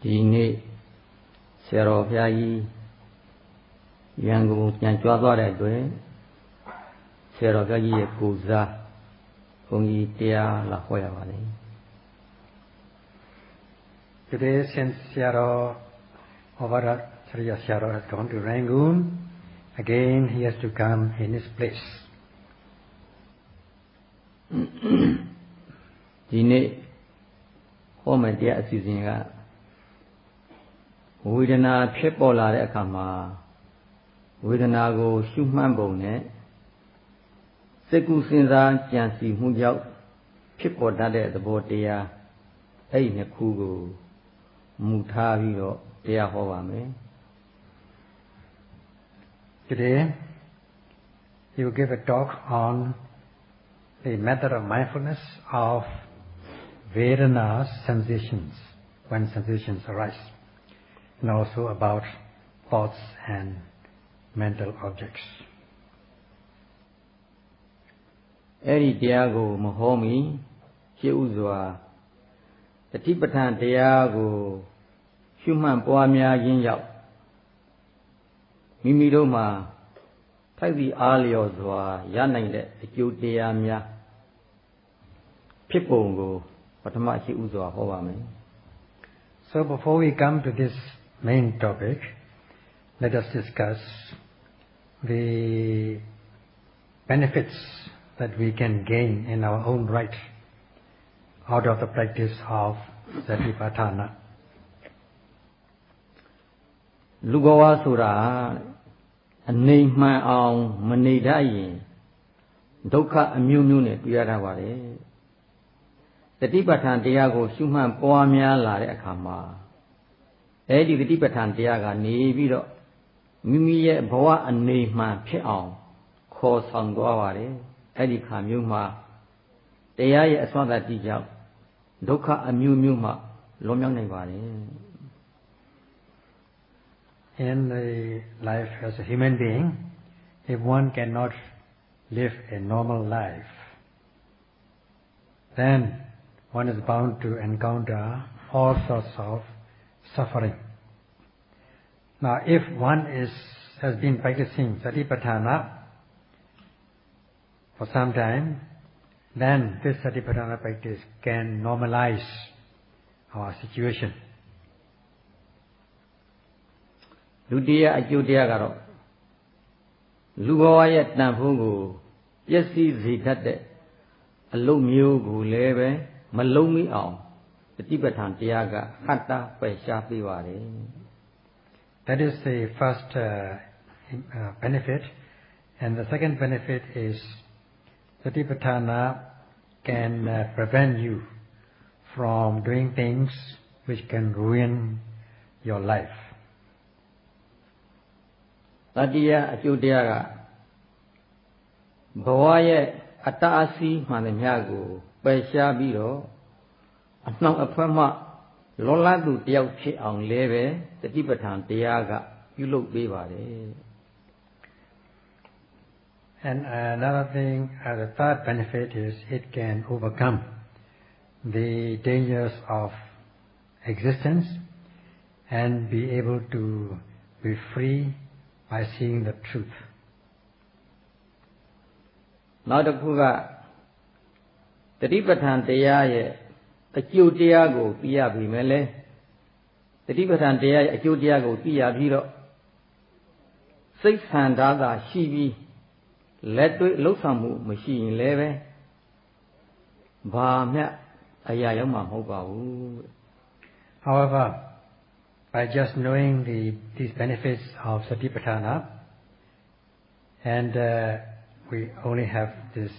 ဒီနေ့ဆရာတော်ဘုရားကြီးရန်ကုန်ပြန်ကြွားသွားတဲ့အတွက်ဆရာတော်ဘုရားကြီးရဲ့ကိုယ်စားဘုန်းကြီးတရားလာဟောရပါလိမ့် Today, since Sayadaw Sriya Sayadaw has gone to Rangoon, again he has to come in his place. ဒီနေ့ဟောမယ့်တရားအစီအစဉ်ကဝေဒနာဖြစ်ပေါ်လာတဲ့အခါမှာဝေဒနာကိုရှုမှတ်ပုံနဲ့စိတ်ကူးစဉ်းစားကြံစည်မှုကြောင့်ဖြစ်ပေါ်တတ်တဲ့သဘောတရားအဲ့ဒီနှစ်ခုကိုမူထားပြီးတော့တရားဟောပါမယ် Today, he will give a talk on the method of mindfulness of Vedana's sensations, when sensations arise, and also about thoughts and mental objects. အဲ့ဒီတရားကိုမဟောမီရှေ့ဥစွာတတိပဋ္ဌာန်တရားကိုရှုမှတ်ပွားများခြင်းကြောင့်မိမိတို့မှာထိုက်သည့်အားလျော်စွာရနိုင်တဲ့အကျိုးတရားများဖြစ်ပုံကိုပထမရှေ့ဥစွာဟောပါမယ် So before we come to this main topic, let us discuss the benefits that we can gain in our own right out of the practice of Satipatthana. လူဘဝဆိုတာအနေမှန်အောင်မနေတတ်ရင်ဒုက္ခအမျိုးမျိုးနဲ့တွေ့ရတာပါတယ်တတိပဋ္ဌာန်တရားကိုရှုမှတ်ပွားများလာတဲ့အခါမှာအဲဒီတတိပဋ္ဌာန်တရားကနေပြီးတော့မိမိရဲ့ဘဝအနေမှန်ဖြစ်အောင်ခေါ်ဆောင်သွားပါတယ်အဲ့ဒီခါမျိုးမှာတရားရဲ့အစွမ်းတတိကြောင့်ဒုက္ခအမျိုးမျိုးမှလွန်မြောက်နိုင်ပါတယ် In the life as a human being, if one cannot live a normal life, then one is bound to encounter all sorts of suffering. Now, if one has been practicing Satipatthana for some time, then this Satipatthana practice can normalize our situation. ဒုတိယအကျိုးတရားကတော့လူဘဝရဲ့တန်ဖိုးကိုပျက်စီးစေတတ်တဲ့အလုပ်မျိုးကိုလည်းပဲမလုံးမိအောင်တတိပဋ္ဌာန်တရားကဟတ်တာပယ်ရှားပေးပါတယ် That is the first benefit, and the second benefit is Satipatthana can prevent you from doing things which can ruin your life. တတိယအကျိုးတရားကဘဝရဲ့အတ္တအစီးမှန်သမျှကိုပယ်ရှားပြီးတော့အနှောင့်အဖွဲ့မှလောလတ်သူတယောက်ဖြစ်အောင်လည်းပဲတတိပဋ္ဌာန်တရားကပြုလုပ်ပေးပါတယ် And another thing, the third benefit is it can overcome the dangers of existence and be able to be free by seeing the truth. နောက်တစ်ခုကတတိပဋ္ဌာန်တရားရဲ့အကျိုးတရားကိုသိရပြီမဲ့လေတတိပဋ္ဌာန်တရားရဲ့အကျိုးတရားကိုသိရပြီးတော့စိတ်ဆန္ဒသာရှိပြီးလက်တွေ့လှုပ်ဆောင်မှုမရှိရင်လည်းပဲဘာမှအရာရောက်မှာမဟုတ်ပါဘူး However, by just knowing these benefits of Satipatthana, and we only have this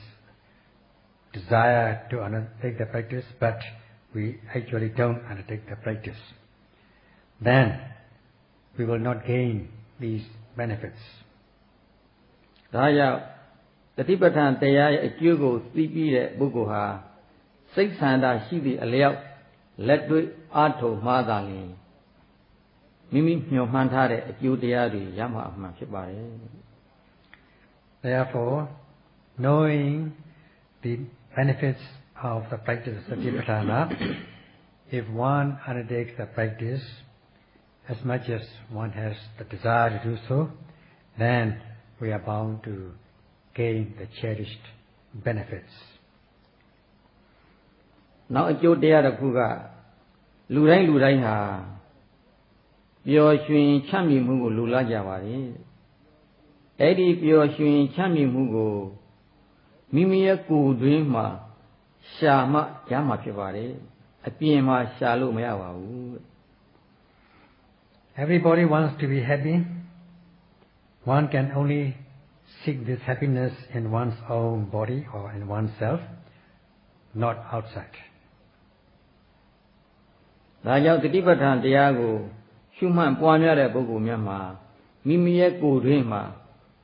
desire to undertake the practice, but we actually don't undertake the practice, then we will not gain these benefits. ဒါကြောင့်တတိပဋ္ဌာန်တရားရဲ့အကျိုးကိုသိပြီးတဲ့ပုဂ္ဂိုလ်ဟာစိတ်ဆန္ဒရှိသည့်အလျောက်လက်တွေ့အားထုတ်မှသာလျှင်မိမိမျှော်မှန်းထားတဲ့အကျိုးတရားတွေရမှာအမှန်ဖြစ်ပါတယ် Therefore, knowing the benefits of the practice of Satipatthana if one undertakes the practice as much as one has the desire to do so, then we are bound to gain the cherished benefits. နောက်အကျိုးတရားတစ်ခုကလူတိုင်းဟာပျော်ရွှင်ချမ်းမြေ့မှုကိုလိုလားကြပါတယ်အဲ့ဒီပျော်ရွှင်ချမ်းမြေ့မှုကိုမိမိရဲ့ကိုယ်တွင်းမှာရှာမှရမှာဖြစ်ပါတယ်အပြင်မှာရှာလို့မရပါဘူး Everybody wants to be happy. One can only seek this happiness in one's own body or in oneself, not outside. ဒါကြောင့်တတိပဋ္ဌာန်တရားကိုရှုမှတ်ပွားများတဲ့ပုဂ္ဂိုလ်များမှာမိမိရဲ့ကိုယ်တွင်းမှာ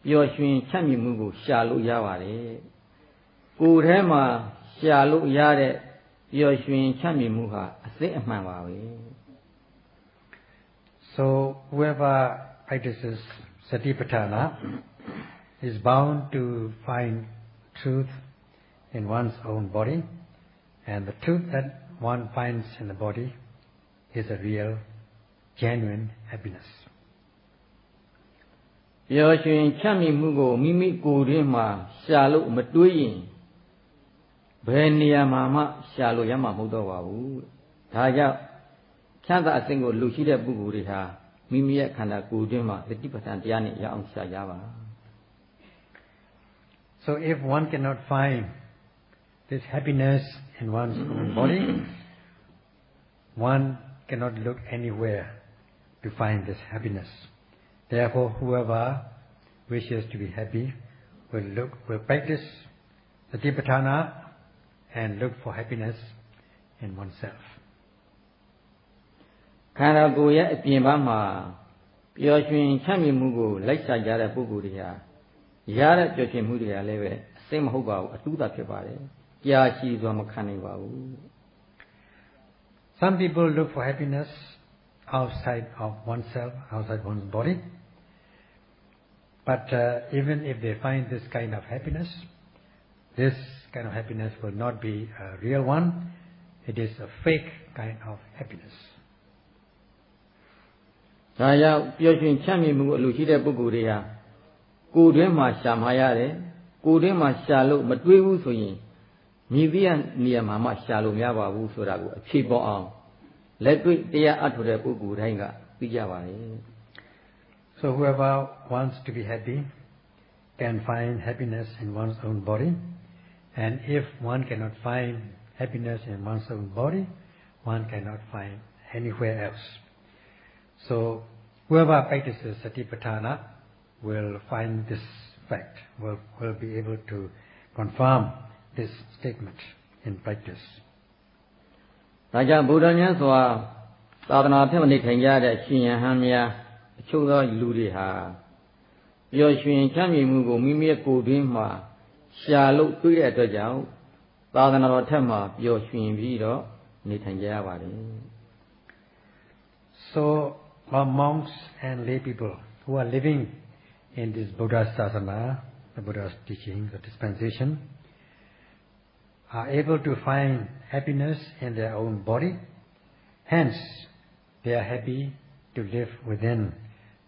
ပျော်ရွှင်ချမ်းမြေ့မှုကိုရှာလို့ရပါတယ်ကိုယ်ထဲမှာရှာလို့ရတဲ့ပျော်ရွှင်ချမ်းမြေ့မှုဟာအစစ်အမှန်ပါပဲ So whoever practices Satipatthana is bound to find truth in one's own body, and the truth that one finds in the body is a real, genuine happiness. ပျော်ရွှင်ချမ်းမြေ့မှုကိုမိမိကိုယ်တွင်းမှာရှာလို့မတွေးရင်ဘယ်နေရာမှာမှရှာလို့ရမှာမဟုတ်တော့ပါဘူးဒါကြောင့်ချမ်းသာအစဉ်ကိုလူရှိတဲ့ပုဂ္ဂိုလ်တွေဟာမိမိရဲ့ခန္ဓာကိုယ်တွင်းမှာတတိပဋ္ဌာန်တရားနဲ့ရအောင်ရှာကြပါ So if one cannot find this happiness in one's own body, one cannot look anywhere to find this happiness. Therefore, whoever wishes to be happy will practice Satipatthana and look for happiness in oneself. ခန္ဓာကိုယ်ရဲ့အပြင်ဘက်မှာပျော်ရွှင်ချမ်းမြေ့မှုကိုလိုက်ရှာကြတဲ့ပုဂ္ဂိုလ်တွေဟာရတဲ့ပျော်ရွှင်မှုတွေကလည်းပဲအစိမ့်မဟုတ်ပါဘူးအတူတာဖြစ်ပါတယ်ကြာရှည်စွာမခံနိုင်ပါဘူး Some people look for happiness outside of oneself, outside one's body. But even if they find this kind of happiness will not be a real one. It is a fake kind of happiness. ဒါကြောင့်ပျော်ရွှင်ချမ်းမြေ့မှုအလိုရှိတဲ့ပုဂ္ဂိုလ်တွေဟာကိုယ်တွင်းမှာရှာမှာရတယ်ကိုယ်တွင်းမှာရှာလို့မတွေးဘူးဆိုရင်မြည်သည့်နေရာမှာမှရှာလို့မရပါဘူးဆိုတာကိုအဖြေပေါ်အောင်လက်တွေ့တရားအထုတ်တဲ့ပုဂ္ဂိုလ်တိုင်းကသိကြပါလေ So whoever wants to be happy can find happiness in one's own body, and if one cannot find happiness in one's own body, one cannot find anywhere else. So whoever practices Satipatthana will find this fact, will be able to confirm this statement in practice. ဒါကြောင့်ဗုဒ္ဓမြတ်စွာသာသနာ့ထက်မနေထိုင်ကြတဲ့ရှင်ယဟန်များအချို့သောလူတွေဟာပျော်ရွှင်ချမ်းမြေ့မှုကိုမိမိရဲ့ကိုယ်တွင်းမှာရှာလို့တွေးတဲ့အတွက်ကြောင့်သာသနာတော်ထက်မှာပျော်ရွှင်ပြီးတော့နေထိုင်ကြရပါတယ် So our monks and lay people who are living in this Buddha Sasana, the Buddha's teaching, the dispensation, are able to find happiness in their own body. Hence, they are happy to live within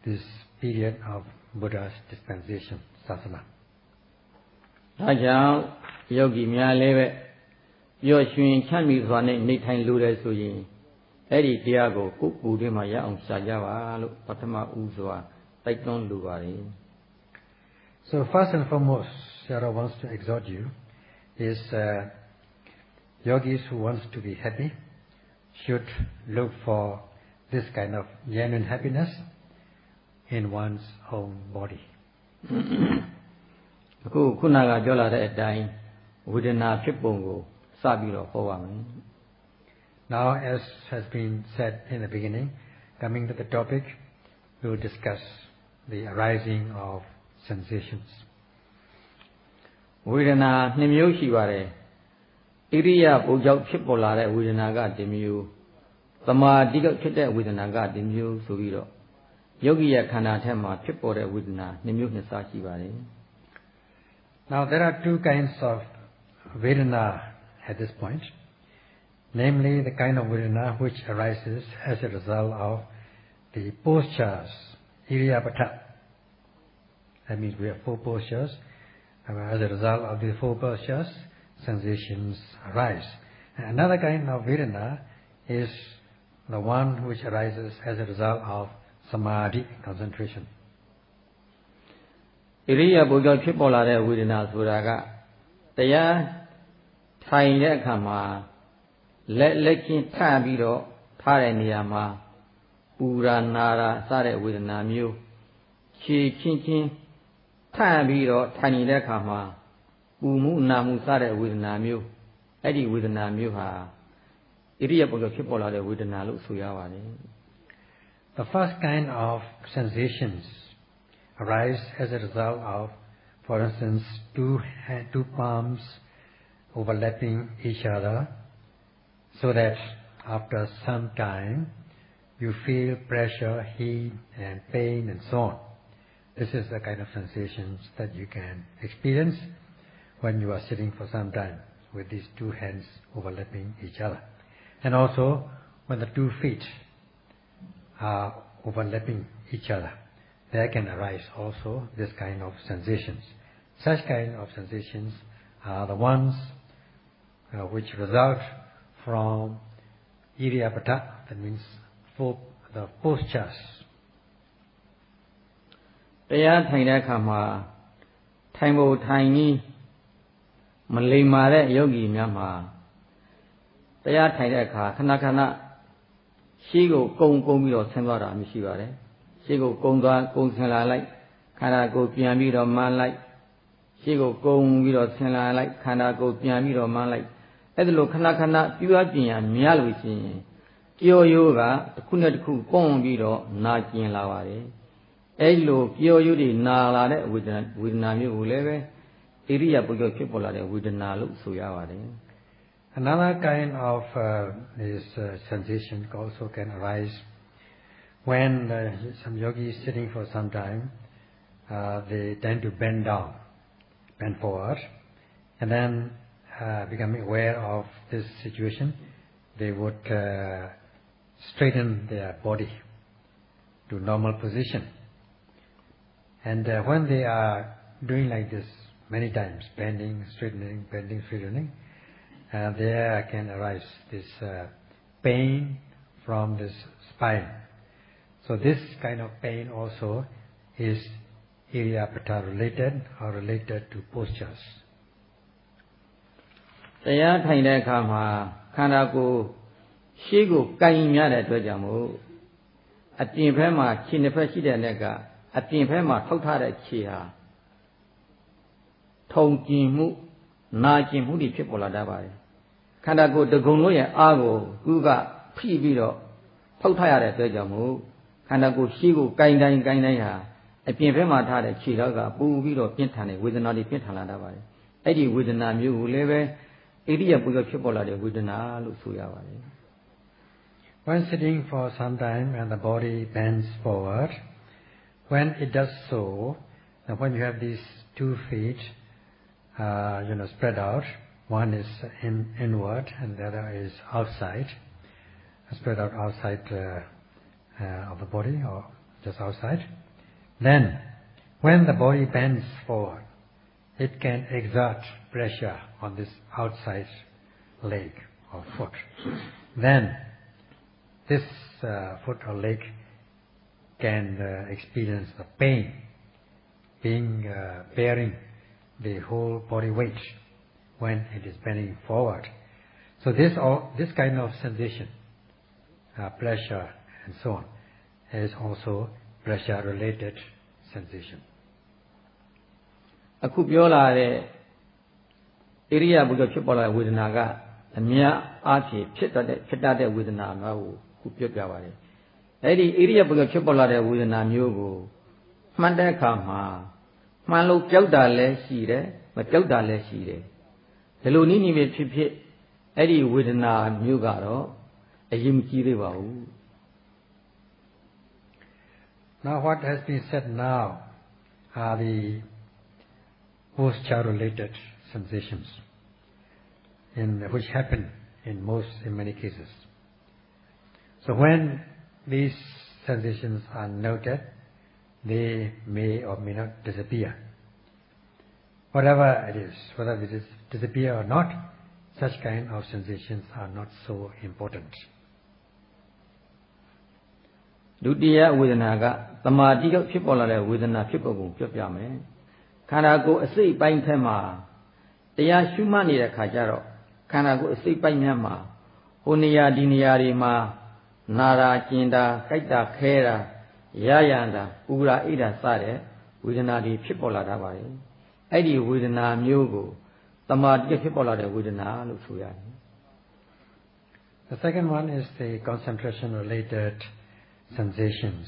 this period of Buddha's dispensation, Sasana. ဒါကြောင့်ယောဂီများလည်းပဲပျော်ရွှင်ချမ်းမြေ့စွာနဲ့နေထိုင်လိုတယ်ဆိုရင်အဲ့ဒီတရားကိုကိုယ်ကိုယ်တွင်းမှာရအောင်ရှာကြပါလို့ပထမဦးစွာတိုက်တွန်းလိုပါတယ် So first and foremost, Sayadaw wants to exhort you is yogis who wants to be happy should look for this kind of genuine happiness in one's own body. ခုနကပြောလာတဲ့အတိုင်းဝေဒနာဖြစ်ပုံကိုစပြီးတော့ဟောပါမယ် Now, as has been said in the beginning, coming to the topic, we will discuss the arising of sensations. ဝေဒနာနှစ်မျိုးရှိပါတယ်ဣရိယာပုကြောင့်ဖြစ်ပေါ်လာတဲ့ဝေဒနာကတစ်မျိုးသမာဓိကဖြစ်တဲ့ဝေဒนาကတစ်မျိုးဆိုပြီးတော့ယောဂီရဲ့ခန္ဓာထဲမှာဖြစ်ပေါ်တဲ့ဝေဒနာနှစ်မျိုးနှစ်စားရှိပါတယ် Now, there are two kinds of Vedana at this point. One is the Vedana of samadhi, and the other is the Vedana of samadhi. ဝေဒနာ namely the kind of Vedana which arises as a result of the postures, Iriyapata. That means we have 4 postures. As a result of the 4 postures, sensations arise. And another kind of Vedana is the one which arises as a result of samadhi, concentration. Iriyapataဖြစ်ပေါ်လာတဲ့ဝေဒနာဆိုတာကတရားထိုင်တဲ့အခါမှာလက်ချင်းထပ်ပြီးတော့ထားတဲ့နေရာမှာပူရာနာရာစတဲ့ဝေဒနာမျိုးခြေချင်းထပ်ပြီးတော့ထိုင်နေတဲ့အခါမှာပူမှုနာမှုစတဲ့ဝေဒနာမျိုးအဲ့ဒီဝေဒနာမျိုးဟာဣရိယာပုဂ္ဂိုလ်ဖြစ်ပေါ်လာတဲ့ဝေဒနာလို့ဆိုရပါတယ် The first kind of sensations arise as a result of, for instance, two palms overlapping each other, so that after some time you feel pressure, heat and pain and so on. This is the kind of sensations that you can experience when you are sitting for some time with these 2 hands overlapping each other. And also when the 2 feet are overlapping each other, there can arise also this kind of sensations. Such kind of sensations are the ones which result from Iriyapata, that means the postures. တရားထိုင်တဲ့အခါမှာထိုင်ဖို့ထိုင်ပြီးမလိမ္မာတဲ့ယောဂီများမှာတရားထိုင်တဲ့အခါခဏခဏရှေးကိုကုန်းပြီးတော့ဆင်းသွားတာမရှိပါတယ်ရှေးကိုကုန်းဆင်းလာလိုက်ခန္ဓာကိုယ်ပြန်ပြီးတော့မှန်းလိုက်ရှေးကိုကုန်းပြီးတော့ဆင်းလာလိုက်ခန္ဓာကိုယ်ပြန်ပြီးတော့မှန်းလိုက်အဲ့ဒါလိုခဏပြုအပ်ပြင်ရများလို့ရှိရင်ကြောရိုးကတစ်ခုနဲ့တစ်ခုကွန်းပြီးတော့နာကျင်လာပါတယ်အဲ့လိုကြောရိုးတွေနာလာတဲ့ဝေဒနာမျိုးကိုလည်းပဲဣရိယာပုဂ္ဂိုလ်ဖြစ်ပေါ်လာတဲ့ဝေဒနာလို့ဆိုရပါတယ် Another kind of this sensation also can arise when some yogi is sitting for some time. They tend to bend forward, and then becoming aware of this situation, they would straighten their body to normal position. And when they are doing like this many times, bending, straightening, there can arise this pain from this spine. So this kind of pain also is Iriyapata related or related to postures. တရားထိုင်တဲ့အခါမှာခန္ဓာကိုယ်ရှေ့ကိုကိုင်ရတဲ့အတွက်ကြောင့်မို့အပြင်ဘက်မှာခြေနှစ်ဖက်ရှိတဲ့နဲ့ကအပြင်ဘက်မှာထောက်ထားတဲ့ခြေဟာထုံကျင်မှုနာကျင်မှုတွေဖြစ်ပေါ်လာတတ်ပါတယ်ခန္ဓာကိုယ်တကုံလုံးရဲ့အားကိုသူကဖိပြီးတော့ထောက်ထားရတဲ့အတွက်ကြောင့်မို့ခန္ဓာကိုယ်ရှေ့ကိုကိုင်တိုင်းဟာအပြင်ဘက်မှာထားတဲ့ခြေတော့ကပူပြီးတော့ပြင်းထန်တဲ့ဝေဒနာတွေပြင်းထန်လာတတ်ပါတယ်အဲ့ဒီဝေဒနာမျိုးကိုလည်းပဲဣရိယာပုဂ္ဂိုလ်ဖြစ်ပေါ်လာတဲ့ဝေဒနာလို့ဆိုရပါတယ် When sitting for some time and the body bends forward, when it does so, and when you have these 2 feet, spread out, one is inward and the other is outside, spread out outside of the body or just outside. Then, when the body bends forward, it can exert pressure on this outside leg or foot. Then, this foot or leg can experience the pain, bearing the whole body weight when it is bending forward. So this kind of sensation, pressure and so on, is also pressure-related sensation. အခုပြောလာတဲ့ဣရိယာပုဂ္ဂိုလ်ဖြစ်ပေါ်လာတဲ့ဝေဒနာကအများအားဖြင့်ဖြစ်တတ်တဲ့ဝေဒနာမျိုးကိုခုပြောပြပါတယ်။အဲဒီဣရိယာပုဂ္ဂိုလ်ဖြစ်ပေါ်လာတဲ့ဝေဒနာမျိုးကိုမှန်တဲ့အခါမှာမှန်လို့ကြောက်တာလည်းရှိတယ်မကြောက်တာလည်းရှိတယ်။ဒီလိုနည်းပဲဖြစ်အဲ့ဒီဝေဒနာမျိုးကတော့အရင်မကြည့်သေးပါဘူး။ Now what has been said now are the posture-related sensations which happen in many cases. So when these sensations are noted, they may or may not disappear. Whatever it is, whether it is disappear or not, such kind of sensations are not so important. ဒုတိယဝေဒနာကသမာဓိကဖြစ်ပေါ်လာတဲ့ဝေဒနာဖြစ်ပုံကိုပြောပြမယ်ခန္ဓာကိုယ်အစိတ်ပိုင်းထက်မှာတရားရှုမှတ်နေတဲ့ခါကျတော့ခန္ဓာကိုယ်အစိတ်ပိုင်းများမှာဟိုနေရာဒီနေရာတွေမှာနာတာကျင်တာကြိုက်တာခဲတာရရန်တာပူရာအိတာစတဲ့ဝေဒနာတွေဖြစ်ပေါ်လာတာပါလေအဲ့ဒီဝေဒနာမျိုးကိုသမာဓိကဖြစ်ပေါ်လာတဲ့ဝေဒနာလို့ဆိုရတယ် The second one is the concentration related sensations.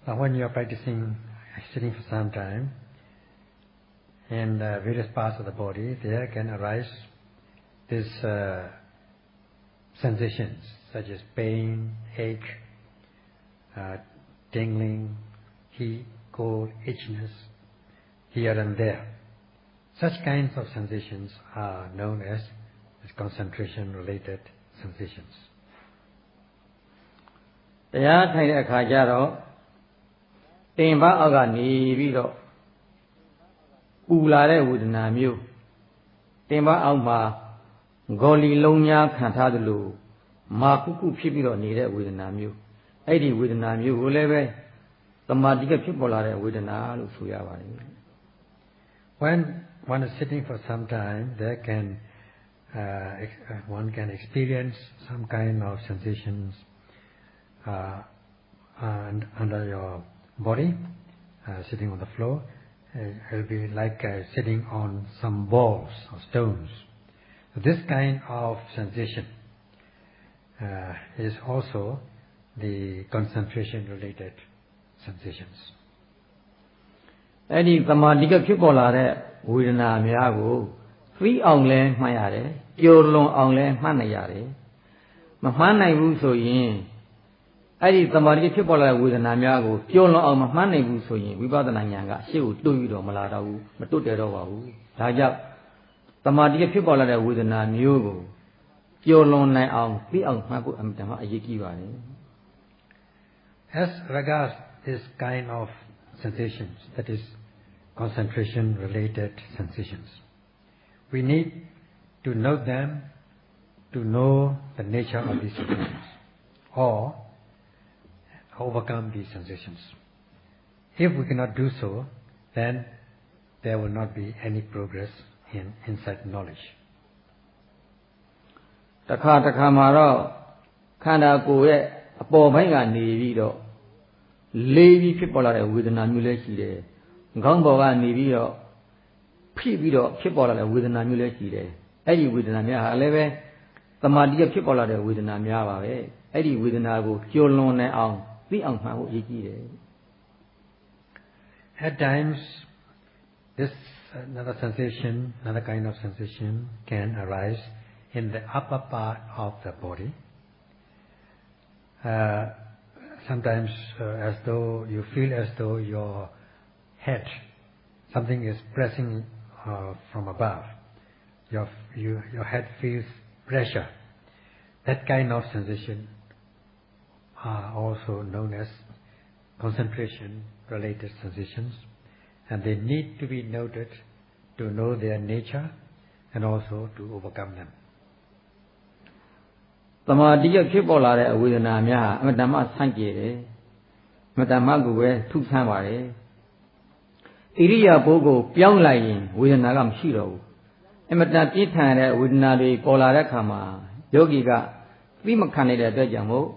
Now when you are practicing sitting for some time in various parts of the body, there can arise these sensations such as pain, ache, tingling, heat, cold, itchiness, here and there. Such kinds of sensations are known as concentration related sensations. တရားထိုင်တဲ့အခါကျတော့တင်ပအောက်ကနေပြီးတော့ပူလာတဲ့ဝေဒနာမျိုးတင်ပအောက်မှာဂေါ်လီလုံးများခံထားသလိုမာကုကုဖြစ်ပြီးတော့နေတဲ့ဝေဒနာမျိုးအဲ့ဒီဝေဒနာမျိုးကိုလည်းပဲသမာဓိကဖြစ်ပေါ်လာတဲ့ဝေဒနာလို့ဆိုရပါတယ် When one is sitting for some time, one can experience some kind of sensations under your body, sitting on the floor. It will be like sitting on some balls or stones. So this kind of sensation is also the concentration-related sensations. အဲ့ဒီသမာဓိကဖြစ်ပေါ်လာတဲ့ဝေဒနာများကိုသိအောင်လဲမှတ်ရတယ်ကြော်လွန်အောင်လဲမှတ်နိုင်ရတယ်မမှတ်နိုင်ဘူးဆိုရင်အဲ့ဒီသမာဓိကဖြစ်ပေါ်လာတဲ့ဝေဒနာများကိုကြော်လွန်အောင်မမှတ်နိုင်ဘူးဆိုရင်ဝိပဿနာဉာဏ်ကအရှေ့ကိုတွန်းပြီးတော့မလာတော့ဘူးမတွတ်တယ်တော့ပါဘူးဒါကြောင့်သမာဓိကဖြစ်ပေါ်လာတဲ့ဝေဒနာမျိုးကိုကြော်လွန်နိုင်အောင်သိအောင်မှတ်ဖို့အမှန်တမ်းအရေးကြီးပါတယ် As regards this kind of sensations, that is concentration related sensations, we need to note them to know the nature of these sensations or overcome these sensations. If we cannot do so, then there will not be any progress in insight knowledge. တခါတခါမှာတော့ခန္ဓာကိုယ်ရဲ့အပေါ်ပိုင်းကနေပြီးတော့လေးပြီးဖြစ်ပေါ်လာတဲ့ဝေဒနာမျိုးလည်းရှိတယ်။ခေါင်းပေါ်ကနေပြီးတော့ဖိပြီးတော့ဖြစ်ပေါ်လာတဲ့ဝေဒနာမျိုးလည်းရှိတယ်။အဲ့ဒီဝေဒနာများဟာလည်းပဲသမာဓိကဖြစ်ပေါ်လာတဲ့ဝေဒနာများပါပဲ။အဲ့ဒီဝေဒနာကိုကျော်လွန်နိုင်အောင်သိအောင်မှတ်ဖို့အရေးကြီးတယ် At times, this another kind of sensation can arise in the upper part of the body. Sometimes as though you feel as though your head, something is pressing from above. Your head feels pressure. That kind of sensation are also known as concentration-related sensations, and they need to be noted to know their nature and also to overcome them. သမာဓိကဖြစ်ပေါ်လာတဲ့အဝေဒနာများအမှန်တမ်းဆန့်ကျင်တယ်အမှန်တမ်းကိုပဲထုဆန်းပါတယ်ဣရိယာပုဂ္ဂိုလ်ပြောင်းလိုက်ရင်ဝေဒနာကမရှိတော့ဘူးအမှန်တမ်းပြင်းထန်တဲ့ဝေဒနာတွေပေါ်လာတဲ့အခါမှာယောဂီကသိမခံနိုင်တဲ့အတွက်ကြောင့်မို့ဣ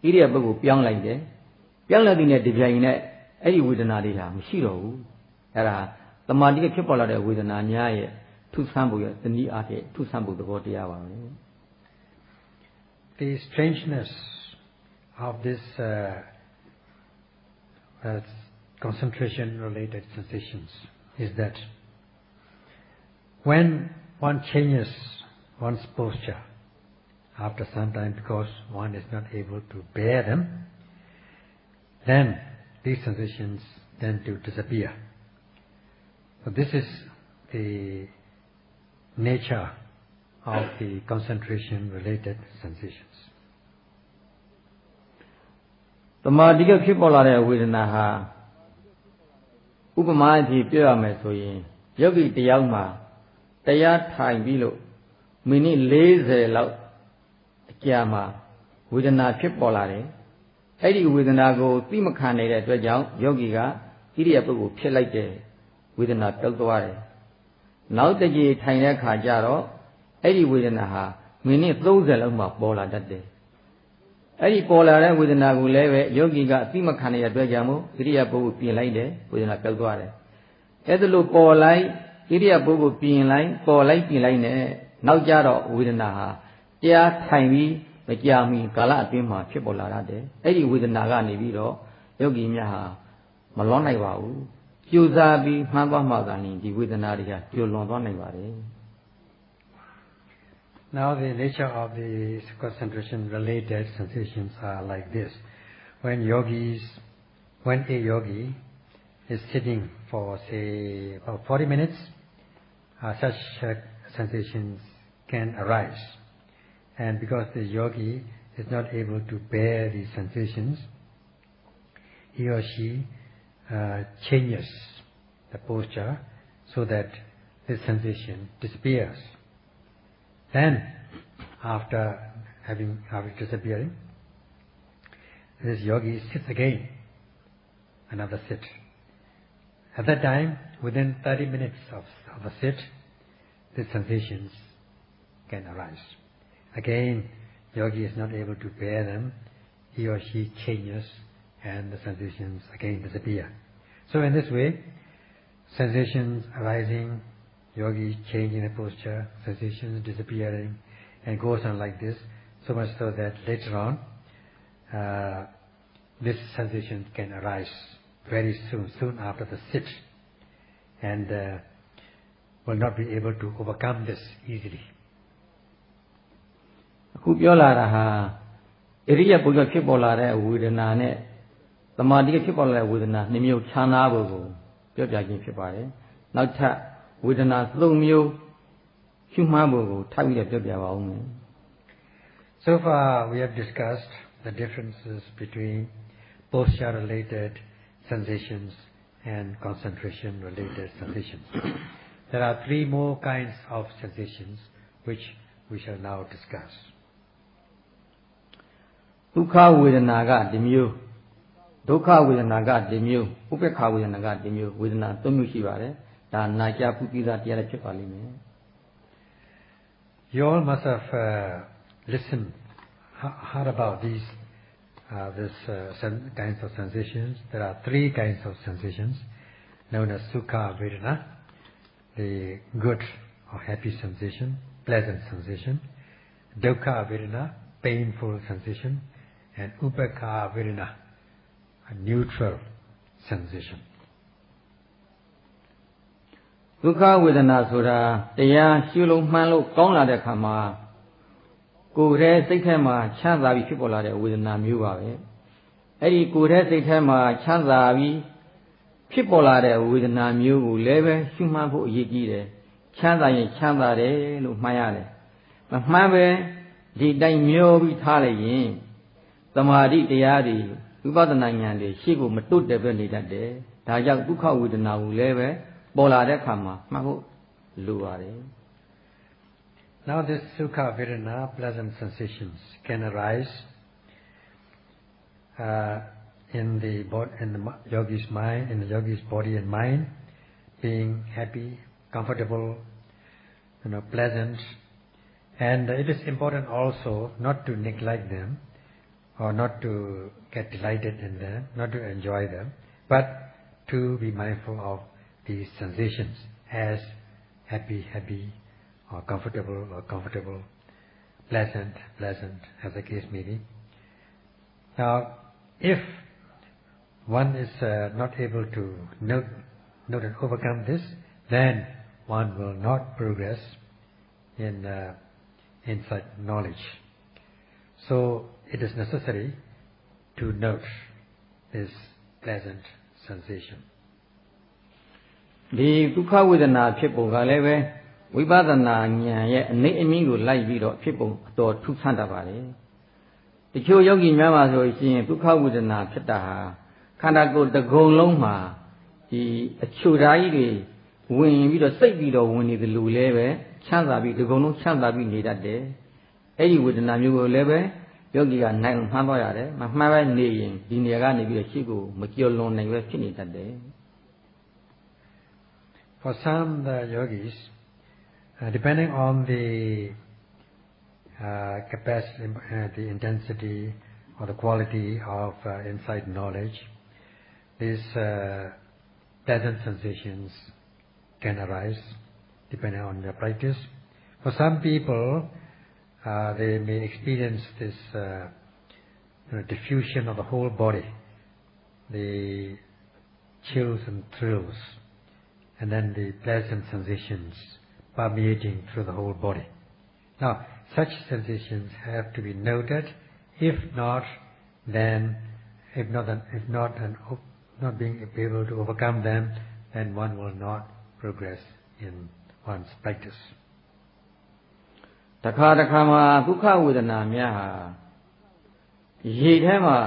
ရိယာပုဂ္ဂိုလ်ပြောင်းလိုက်တယ်ပြောင်းလိုက်တဲ့ဒီပြိုင်နဲ့အဲ့ဒီဝေဒနာတွေဟာမရှိတော့ဘူးအဲ့ဒါသမာဓိကဖြစ်ပေါ်လာတဲ့ဝေဒနာများရဲ့ထုဆန်းဖို့ရဲ့တနည်းအားဖြင့်ထုဆန်းဖို့သဘောတရားပါပဲ The strangeness of this concentration-related sensations is that when one changes one's posture after some time because one is not able to bear them, then these sensations tend to disappear. So this is the nature of the concentration-related sensations. သမာဓိကဖြစ်ပေါ်လာတဲ့ဝေဒနာဟာဥပမာအဖြစ်ပြောရမယ်ဆိုရင်ယောဂီတယောက်မှာတရားထိုင်ပြီးလို့မိနစ်40လောက်အကြာမှာဝေဒနာဖြစ်ပေါ်လာတယ်။အဲ့ဒီဝေဒနာကိုသိမခံနိုင်တဲ့အတွက်ကြောင့်ယောဂီကဣရိယာပုဂ္ဂိုလ်ဖြစ်လိုက်တဲ့ဝေဒနာပျောက်သွားတယ်။နောက်တစ်ကြိမ်ထိုင်တဲ့အခါကျတော့အဲ့ဒီဝေဒနာဟာမိနစ်30လောက်မှပေါ်လာတတ်တယ်။အဲ့ဒီပေါ်လာတဲ့ဝေဒနာကိုလည်းပဲယောဂီကအသိမခံနိုင်တဲ့အတွက်ကြောင့်မို့ဣရိယာပုဂ္ဂိုလ်ပြင်လိုက်တယ်ဝေဒနာပျောက်သွားတယ်။အဲ့ဒါလို့ပေါ်လိုက်ဣရိယာပုဂ္ဂိုလ်ပြင်လိုက်ပေါ်လိုက်ပြင်လိုက်နဲ့နောက်ကြတော့ဝေဒနာဟာတရားထိုင်ပြီးမကြာမီကာလအတွင်းမှာဖြစ်ပေါ်လာတတ်တယ်။အဲ့ဒီဝေဒနာကနေပြီးတော့ယောဂီများဟာမလွန်နိုင်ပါဘူး။ကြိုးစားပြီးမှန်းသွားမှသာလျှင်ဒီဝေဒနာတွေကကျော်လွန်သွားနိုင်ပါတယ်။ Now the nature of the concentration-related sensations are like this. When a yogi is sitting for say about 40 minutes, such sensations can arise. And because the yogi is not able to bear these sensations, he or she changes the posture so that this sensation disappears. Then, after disappearing, this yogi sits again, another sit. At that time, within 30 minutes of the sit, the sensations can arise. Again, yogi is not able to bear them, he or she changes and the sensations again disappear. So in this way, sensations arising, yogi changing the posture, sensations disappearing, and goes on like this, so much so that later on, this sensation can arise very soon after the sit, and will not be able to overcome this easily. အခုပြောလာတာဟာဣရိယာပုဂ္ဂိုလ်ဖြစ်ပေါ်လာတဲ့ဝေဒနာနဲ့သမာဓိဖြစ်ပေါ်လာတဲ့ဝေဒနာနှစ်မျိုးခြားနာဖို့ကိုပြောပြခြင်းဖြစ်ပါတယ်။နောက်ထပ်ဝေဒနာ3မျိုးရှုမှတ်ဖို့ကိုထပ်ပြီးတော့ပြောပြပါဦးမယ်။ So far we have discussed the differences between posture-related sensations and concentration-related sensations. There are 3 more kinds of sensations which we shall now discuss. ဒုက္ခဝေဒနာကဒီမျိုးဒုက္ခဝေဒနာကဒီမျိုးဥပေက္ခဝေဒနာကဒီမျိုးဝေဒနာ3မျိုးရှိပါတယ်။ဒါနာကြပုပိသတရားလည်းဖြစ်ပါလိမ့်မယ်။ You all must have listened, heard about these kinds of sensations. There are 3 kinds of sensations known as sukha vedana, the good or happy sensation, pleasant sensation, dukkha vedana, painful sensation, and upekkha vedana, a neutral sensation. ဒုက္ခဝေဒနာဆိုတာတရားရှုလို့မှန်းလို့ကောင်းလာတဲ့အခါမှာကိုယ်ရဲ့စိတ်ထဲမှာချမ်းသာပြီးဖြစ်ပေါ်လာတဲ့ဝေဒနာမျိုးပါပဲအဲ့ဒီကိုယ်ရဲ့စိတ်ထဲမှာချမ်းသာပြီးဖြစ်ပေါ်လာတဲ့ဝေဒနာမျိုးကိုလည်းပဲရှုမှန်းဖို့အရေးကြီးတယ်ချမ်းသာရင်ချမ်းသာတယ်လို့မှန်းရတယ်မမှန်းပဲဒီတိုင်းမျောပြီးထားလိုက်ရင်သမာဓိတရားတွေဝိပဿနာဉာဏ်တွေရှေ့ကိုမတုတ်တယ်ပဲနေတတ်တယ်ဒါကြောင့်ဒုက္ခဝေဒနာကိုလည်းပဲပေါ်လာတဲ့အခါမှာမှတ်ဖို့လိုပါတယ် Now this sukha vedana, pleasant sensations, can arise in the yogi's mind, in the yogi's body and mind, being happy, comfortable, pleasant, and it is important also not to neglect them, or not to get delighted in them, not to enjoy them, but to be mindful of these sensations as happy, or comfortable, pleasant, as the case may be. Now, if one is not able to note and overcome this, then one will not progress in such knowledge. So, it is necessary to note this pleasant sensation. ဒီဒုက္ခဝေဒနာဖြစ်ပုံကလည်းပဲ ဝိပဿနာဉာဏ်ရဲ့အနေအမြင့်ကိုလိုက်ပြီးတော့ဖြစ်ပုံအတော်ထူးဆန်းတတ်ပါလေတချို့ယောဂီများပါဆိုရှင်ဒုက္ခဝေဒနာဖြစ်တာဟာခန္ဓာကိုယ်တစ်ခုံလုံးမှာဒီအချိုဓာတ်ကြီးတွေဝင်ပြီးတော့စိတ်ပြီးတော့ဝင်နေတယ်လို့လည်းပဲချမ်းသာပြီးတစ်ခုံလုံးချမ်းသာပြီးနေတတ်တယ်အဲ့ဒီဝေဒနာမျိုးကိုလည်းပဲယောဂီကနိုင်မှန်းသွားရတယ်မမှန်းပဲနေရင်ဒီနေရာကနေပြီးတော့ရှေ့ကိုမကျော်လွန်နိုင်ပဲဖြစ်နေတတ်တယ် For some the yogis depending on the capacity the intensity or the quality of insight knowledge these pleasant sensations can arise depending on their practice for some people they may experience this diffusion of the whole body, the chills and thrills, and then the pleasant sensations permeating through the whole body. Now, such sensations have to be noted. If not being able to overcome them, then one will not progress in one's practice. တခါတခါမှာဒုက္ခဝေဒနာများဟာရေထဲမှာ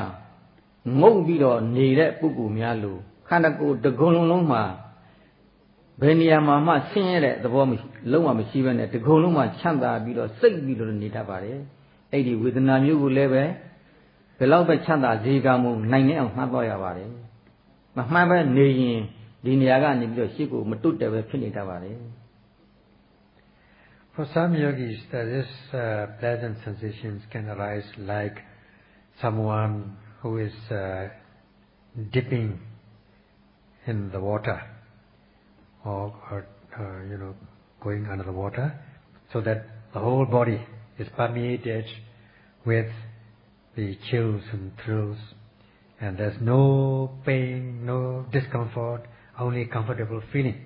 ငုံပြီးတော့နေတဲ့ပုဂ္ဂိုလ်များလို့ခန္ဓာကိုယ်တစ်ခုံလုံးမှာဘယ်နေရာမှာမှဆင်းရဲတဲ့သဘောလုံးဝမရှိဘဲနဲ့တစ်ခုံလုံးမှာချမ်းသာပြီးတော့စိတ်ပြီးတော့နေတတ်ပါတယ်အဲ့ဒီဝေဒနာမျိုးကိုလည်းပဲဘယ်လောက်ပဲချမ်းသာစေကမှုနိုင်နေအောင်မှတ်သွားရပါတယ်မမှန်ပဲနေရင်ဒီနေရာကနေပြီးတော့ရှေ့ကိုမတွတ်တယ်ပဲဖြစ်နေတတ်ပါတယ် For some yogis, these pleasant sensations can arise like someone who is dipping in the water or going under the water, so that the whole body is permeated with the chills and thrills, and there's no pain, no discomfort, only comfortable feeling.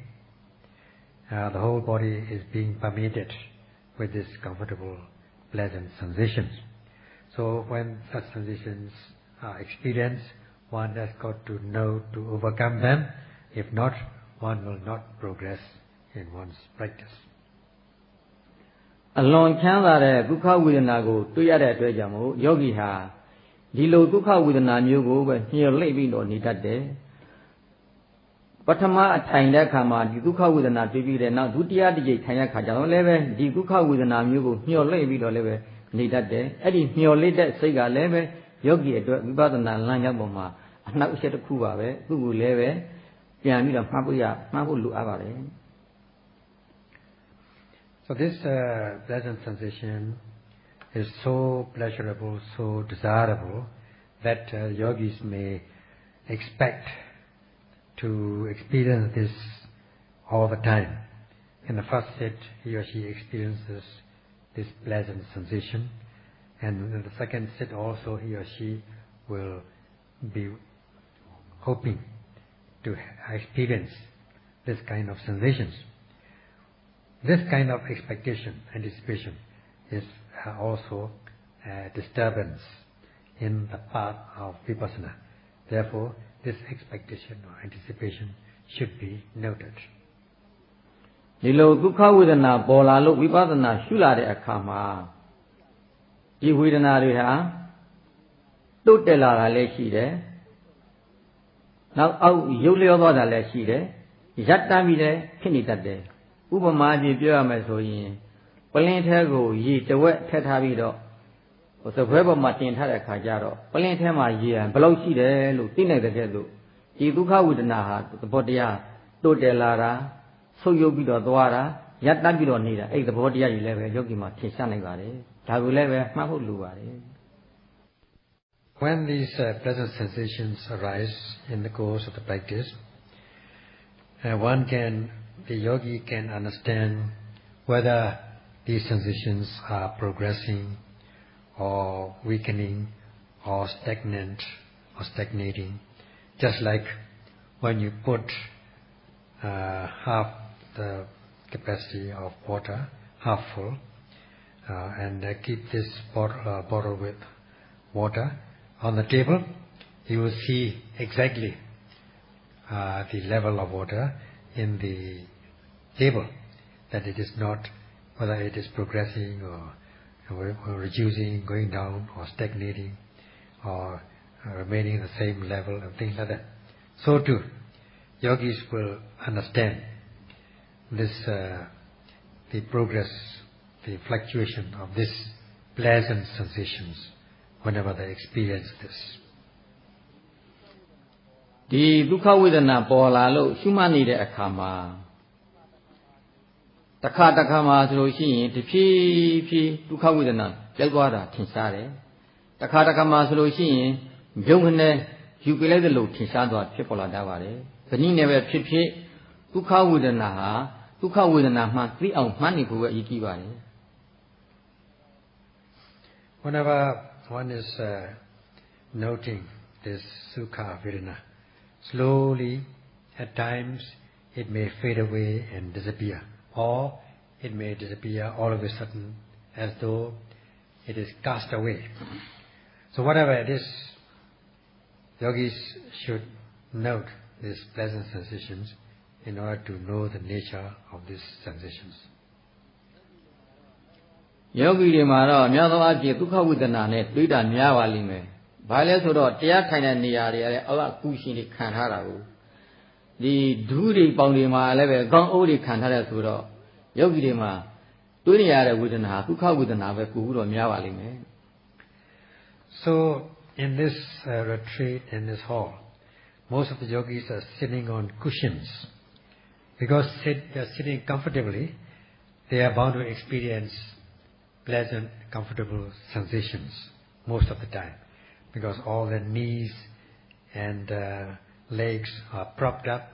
The whole body is being permeated with this comfortable, pleasant sensations. So when such sensations are experienced, one has got to know to overcome them. If not, one will not progress in one's practice. အလွန်ချမ်းသာတဲ့ဒုက္ခဝေဒနာကိုတွေ့ရတဲ့အတွက်ကြောင့်မို့ယောဂီဟာဒီလိုဒုက္ခဝေဒနာမျိုးကိုပဲညှို့လိမ့်ပြီးတော့နေတတ်တယ် ပထမအထိုင်တဲ့အခါမှာဒီဒုက္ခဝေဒနာတွေ့ပြီးတဲ့နောက်ဒုတိယတစ်ကြိမ်ထိုင်ရခါကျတော့လည်းပဲဒီဒုက္ခဝေဒနာမျိုးကိုညှို့လိမ့်ပြီးတော့လည်းပဲနေတတ်တယ်အဲ့ဒီညှို့လိမ့်တဲ့စိတ်ကလည်းပဲယောဂီအတွက်ဝိပဿနာလမ်းကြောင်းပေါ်မှာအနှောက်အယှက်တစ်ခုပါပဲသူ့ကိုလည်းပဲပြန်ပြီးတော့မှတ်ဖို့လိုအပ်ပါတယ် So this pleasant sensation is so pleasurable, so desirable that yogis may expect to experience this all the time. In the first set, he or she experiences this pleasant sensation, and in the second set also he or she will be hoping to experience this kind of sensations. This kind of expectation, anticipation, is also a disturbance in the path of vipassana. Therefore, this expectation or anticipation should be noted. ဒီလိုဒုက္ခဝေဒနာပေါ်လာလို့ဝိပဿနာရှုလာတဲ့အခါမှာဒီဝေဒနာတွေဟာတုတ်တက်လာတာလည်းရှိတယ်။နောက်အောက်ရုပ်လျောသွားတာလည်းရှိတယ်။ရပ်တမ်းပြီးလည်းဖြစ်နေတတ်တယ်။ဥပမာကြီးပြောရမယ်ဆိုရင်ပလင်းထဲကိုရေတဝက်ထည့်ထားပြီးတော့စပွဲပေါ်မှာတင်ထားတဲ့အခါကျတော့ပလင်းထဲမှာရေဘယ်လောက်ရှိတယ်လို့သိနိုင်တဲ့ကဲ့သို့ဒီဒုက္ခဝေဒနာဟာသဘောတရားတုတ်တက်လာတာဆုပ်ယုပ်ပြီးတော့သွားတာရပ်တမ်းပြီးတော့နေတာအဲ့သဘောတရားကြီးလည်းပဲယောဂီမှာထင်ရှားနိုင်ပါတယ်ဒါကိုလည်းပဲမှတ်ဖို့လိုပါတယ် When these pleasant sensations arise in the course of the practice, the yogi can understand whether these sensations are progressing or weakening or stagnant or stagnating. Just like when you put half the capacity of water, half full, and keep this bottle with water on the table, you will see exactly the level of water in the table. that it is not, whether it is progressing or reducing, going down, or stagnating, or remaining in the same level, and things like that. So too, yogis will understand this, the progress, the fluctuation of these pleasant sensations whenever they experience this. ဒီဒုက္ခဝေဒနာပေါ်လာလို့ရှုမှတ်နေတဲ့အခါမှာတစ်ခါမှာဆိုလို့ရှိရင်တဖြည်းဖြည်းဒုက္ခဝေဒနာပျောက်သွားတာထင်ရှားတယ်တစ်ခါမှာဆိုလို့ရှိရင်မြုပ်ခနဲ့ယူပြလိုက်တဲ့လို့ထင်ရှားသွားဖြစ်ပေါ်လာတတ်ပါတယ်။ဘယ်နည်းနဲ့ပဲဖြစ်ဖြစ်ဒုက္ခဝေဒနာဟာဒုက္ခဝေဒနာမှသိအောင်မှတ်နေဖို့ပဲအရေးကြီးပါတယ်။ Whenever one is noting this sukha vedana, slowly, at times, it may fade away and disappear, or it may disappear all of a sudden, as though it is cast away. So whatever it is, yogis should note these pleasant sensations in order to know the nature of these sensations. ယောဂီတွေမှာတော့အများသောအားဖြင့်ဒုက္ခဝေဒနာနဲ့တွေးတာများပါလိမ့်မယ်။ဘာလဲဆိုတော့တရားထိုင်တဲ့နေရာတွေလည်းအောက်ကကူရှင်တွေခံထားတာကိုဒီဒုတွေပေါင်တွေမှာလည်းပဲကောင်းအိုးတွေခံထားတဲ့ဆိုတော့ယောဂီတွေမှာတွေးနေရတဲ့ဝေဒနာဒုက္ခဝေဒနာပဲပို့ပြီးတော့များပါလိမ့်မယ်။ So in this retreat, in this hall, most of the yogis are sitting on cushions. Because they are sitting comfortably, they are bound to experience pleasant, comfortable sensations most of the time. Because all their knees and legs are propped up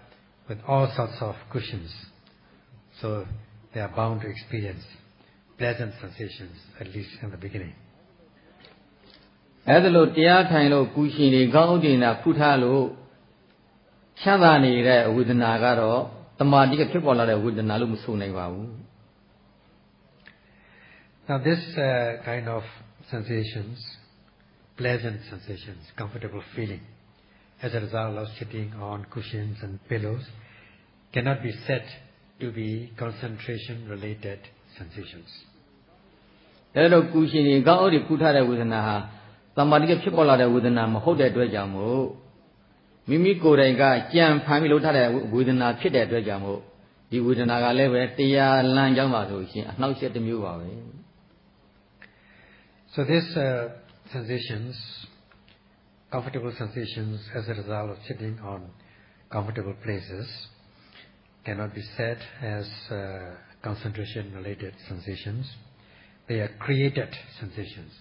with all sorts of cushions. So they are bound to experience pleasant sensations, at least in the beginning. အဲ့ဒါလို့တရားထိုင်လို့ကူရှင်တွေကောင်းဥဒိနာဖူးထားလို့ချမ်းသာနေတဲ့ဝေဒနာကတော့တမာတိကဖြစ်ပေါ်လာတဲ့ဝေဒနာလို့မဆိုနိုင်ပါဘူး Now this kind of sensations, pleasant sensations, comfortable feeling, as a result of sitting on cushions and pillows, cannot be said to be concentration-related sensations. အဲ့တော့ကူရှင်တွေကောင်းဥဒိဖူးထားတဲ့ဝေဒနာဟာတမာတိကဖြစ်ပေါ်လာတဲ့ဝေဒနာမဟုတ်တဲ့အတွက်ကြောင့်မို့မိမိကိုယ်တိုင်ကကြံဖန်ပြီးလှုပ်ထားတဲ့ဝေဒနာဖြစ်တဲ့အတွက်ကြောင့်မို့ဒီဝေဒနာကလည်းပဲတရားလမ်းကြောင်းပါဆိုရှင်အနှောက်အယှက်တစ်မျိုးပါပဲ So these sensations, comfortable sensations as a result of sitting on comfortable places, cannot be said as concentration-related sensations. They are created sensations.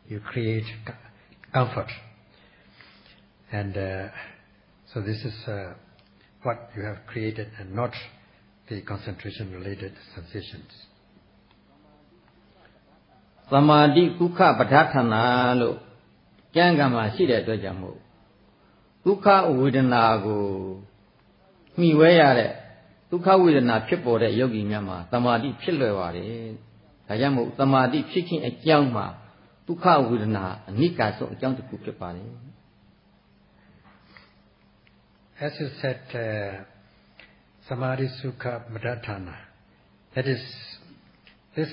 You create comfort. And so this is what you have created and not the concentration-related sensations. သမာဓိကုက္ခပဋ္ဌာထနာလို့ကျမ်းဂန်မှာရှိတဲ့အတွက်ကြောင့်မို့ဒုက္ခဝေဒနာကိုမှီဝဲရတဲ့ဒုက္ခဝေဒနာဖြစ်ပေါ်တဲ့ယောဂီများမှာသမာဓိဖြစ်လွယ်ပါတယ်။ဒါကြောင့်မို့သမာဓိဖြစ်ခြင်းအကြောင်းမှာဒုက္ခဝေဒနာအနိကဆုံးအကြောင်းတစ်ခုဖြစ်ပါတယ် As you said, samadhi sukha madhatana, that is, this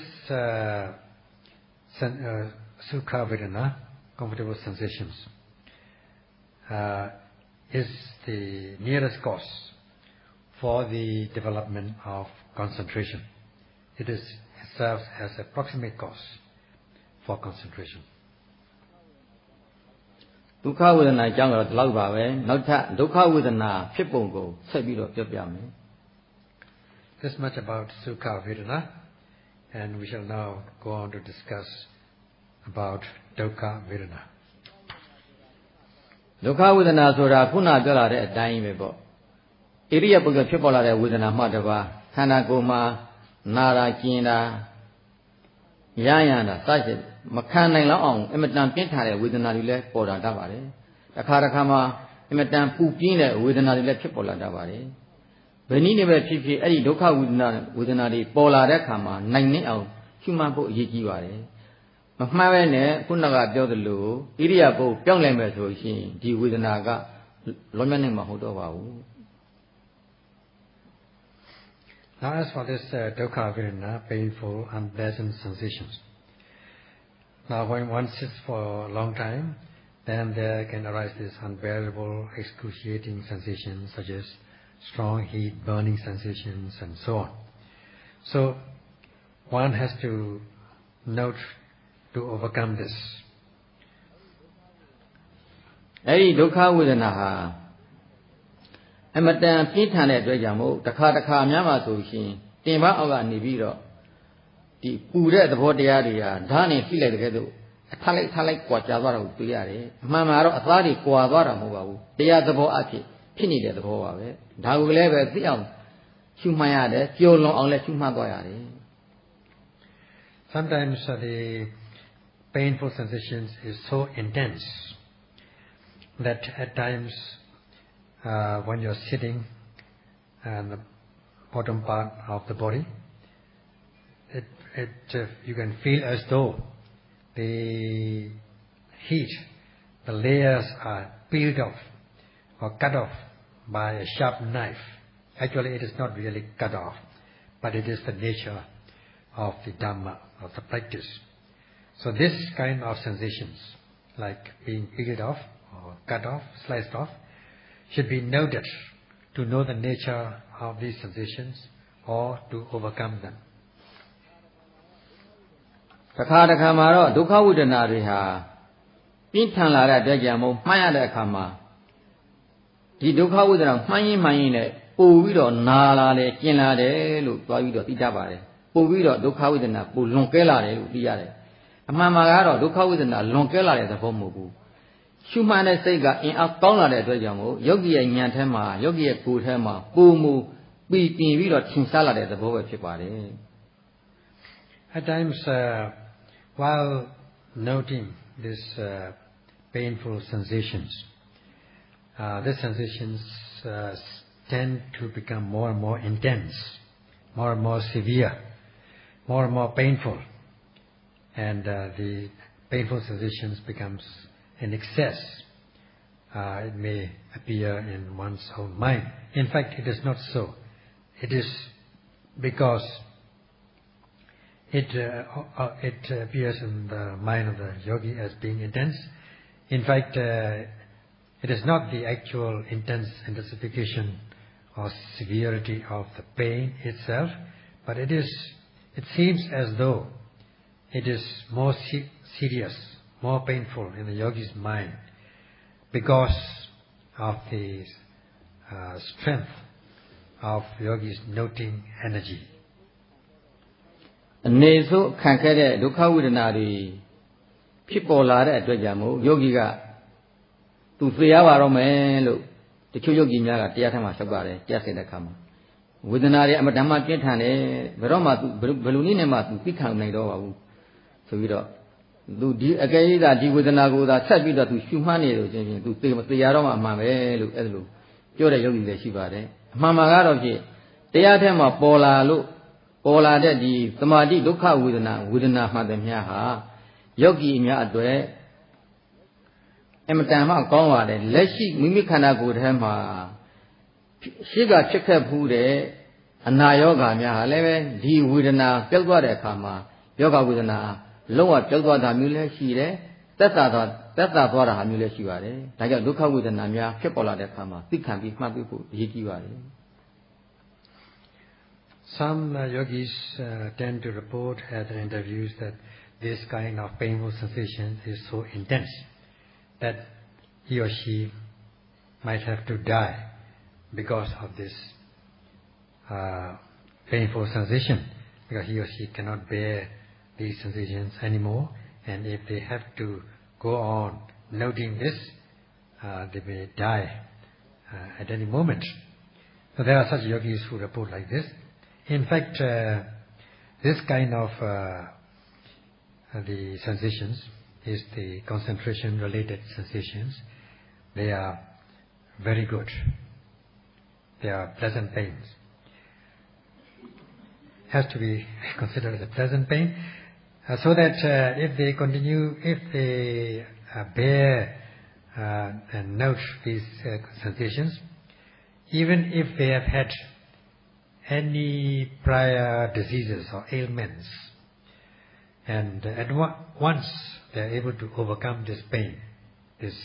sukha vedana, comfortable sensations, is the nearest cause for the development of concentration. It serves as a proximate cause for concentration. ဒုက္ခဝေဒနာအကြောင်းကတော့ဒီလောက်ပါပဲနောက်ထပ်ဒုက္ခဝေဒနာဖြစ်ပုံကိုဆက်ပြီးတော့ပြောပြမယ် This much about sukha vedana, and we shall now go on to discuss about dukkha vedana. ဒုက္ခဝေဒနာဆိုတာခုနပြောလာတဲ့အတိုင်းပဲပေါ့ဣရိယာပုဂ္ဂဖြစ်ပေါ်လာတဲ့ဝေဒနာမှတပါးခန္ဓာကိုယ်မှာနာတာကျင်တာရရတာစသဖြင့်မခံနိုင်လောက်အောင်အမတန်ပြင်းထန်တဲ့ဝေဒနာတွေလည်းပေါ်လာတတ်ပါတယ်တစ်ခါမှာအမတန်ပူပြင်းတဲ့ဝေဒနာတွေလည်းဖြစ်ပေါ်လာတတ်ပါတယ်ဘယ်နည်းနဲ့ပဲဖြစ်ဖြစ်အဲ့ဒီဒုက္ခဝေဒနာတွေပေါ်လာတဲ့အခါမှာနိုင်နေအောင်ရှုမှတ်ဖို့အရေးကြီးပါတယ်မမှန်ပဲနဲ့ခုနကပြောသလိုဣရိယာပုပြောင်းလဲမယ်ဆိုရင်ဒီဝေဒနာကလွန်မြောက်နိုင်မှာမဟုတ်တော့ပါဘူး Now, as for this dukkha vedana, painful, unpleasant sensations. Now, when one sits for a long time, then there can arise this unbearable, excruciating sensations such as strong heat, burning sensations, and so on. So, one has to note to overcome this. အဲ့ဒီဒုက္ခဝေဒနာဟာအမတန်ပြင်းထန်တဲ့အတွက်ကြောင့်မို့တစ်ခါများမှဆိုရှင်တင်ပအောက်ကနေပြီးတော့ဒီပူတဲ့သဘောတရားတွေဟာဓာတ်နဲ့ဖိလိုက်တဲ့ကဲ့သို့အထလိုက်ကွာကြသွားတာကိုတွေ့ရတယ်အမှန်မှာတော့အသားတွေကွာသွားတာမဟုတ်ပါဘူးတရားသဘောအဖြစ်နေတဲ့သဘောပါပဲဒါကိုလည်းပဲသိအောင်ရှုမှတ်ရတယ်ကြော်လွန်အောင်လည်းရှုမှတ်သွားရတယ် Sometimes the painful sensations is so intense that at times when you're sitting and the bottom part of the body, you can feel as though the heat, the layers are peeled off or cut off by a sharp knife. Actually, it is not really cut off, but it is the nature of the Dhamma, of the practice. So this kind of sensations, like being peeled off or cut off, sliced off, should be noted to know the nature of these sensations or to overcome them. တစ်ခါမှာတော့ဒုက္ခဝေဒနာတွေဟာပြင်းထန်လာတဲ့အတွက်ကြောင့်မို့မှတ်ရတဲ့အခါမှာဒီဒုက္ခဝေဒနာမှန်ရင်နဲ့ပို့ပြီးတော့နာလာတယ်ကျင်လာတယ်လို့တွားပြီးတော့သိတတ်ပါတယ်ပို့ပြီးတော့ဒုက္ခဝေဒနာပိုလွန်ကဲလာတယ်လို့သိရတယ်အမှန်မှာကတော့ဒုက္ခဝေဒနာလွန်ကဲလာတဲ့သဘောမဟုတ်ဘူးရှုမှတ်တဲ့စိတ်ကအင်အားကောင်းလာတဲ့အတွက်ကြောင့်မို့ယောဂီရဲ့ဉာဏ်ထဲမှာယောဂီရဲ့ကိုယ်ထဲမှာပုံမူပြီးတင်ပြီးတော့ထင်ရှားလာတဲ့သဘောပဲဖြစ်ပါတယ် At times while noting these painful sensations, these sensations tend to become more and more intense, more and more severe, more and more painful, and the painful sensations becomes in excess. It may appear in one's own mind. In fact, it is not so. It is because it appears in the mind of the yogi as being intense. In fact, it is not the actual intensification or severity of the pain itself, but it seems as though it is more serious, more painful in the yogi's mind because of the strength of yogi's noting energy. အနေဆိုခံခဲ့တဲ့ဒုက္ခဝေဒနာတွေဖြစ်ပေါ်လာတဲ့အတွက်ကြောင့်မို့ယောဂီကသူသိရပါတော့မယ်လို့တချို့ယောဂီများကတရားထမ်းမှာလျှောက်ပါတယ်ကြားစေတဲ့အခါမှာဝေဒနာတွေအမှန်တမ်းပြင်းထန်တယ်ဘယ်တော့မှသူဘယ်လိုနည်းနဲ့မှသူသိခံနိုင်တော့ပါဘူးဆိုပြီးတော့သူဒီအကယ်၍သာဒီဝေဒနာကိုသာဆက်ပြီးတော့သူရှုမှတ်နေလို့ချင်းသူသိရတော့မှအမှန်ပဲလို့အဲ့လိုပြောတဲ့ယောဂီတွေရှိပါတယ်အမှန်မှာကတော့ဖြစ်တရားထဲမှာပေါ်လာတဲ့ဒီသမာဓိဒုက္ခဝေဒနာမှန်တယ်များဟာယောဂီအများအတွက်အမတန်မှကောင်းပါတယ်လက်ရှိမိမိခန္ဓာကိုယ်ထဲမှာရှိကဖြစ်ခဲ့ဘူးတဲ့အနာယောဂါများဟာလည်းပဲဒီဝေဒနာပျောက်သွားတဲ့အခါမှာယောဂဝေဒနာလုံးဝပျောက်သွားတာမျိုးလည်းရှိတယ်သက်သာသွားတာဟာမျိုးလည်းရှိပါတယ်ဒါကြောင့်ဒုက္ခဝေဒနာများဖြစ်ပေါ်လာတဲ့အခါမှာသိခံပြီးမှတ်ပြီးဖို့အရေးကြီးပါတယ် Some yogis tend to report at the interviews that this kind of painful sensation is so intense that he or she might have to die because of this painful sensation, because he or she cannot bear these sensations anymore, and if they have to go on noting this, they may die at any moment. So there are such yogis who report like this. In fact, this kind of the sensations is the concentration-related sensations. They are very good. They are pleasant pains. Has to be considered as a pleasant pain, so that if they bear and note these sensations, even if they have had any prior diseases or ailments, and once they are able to overcome this pain, this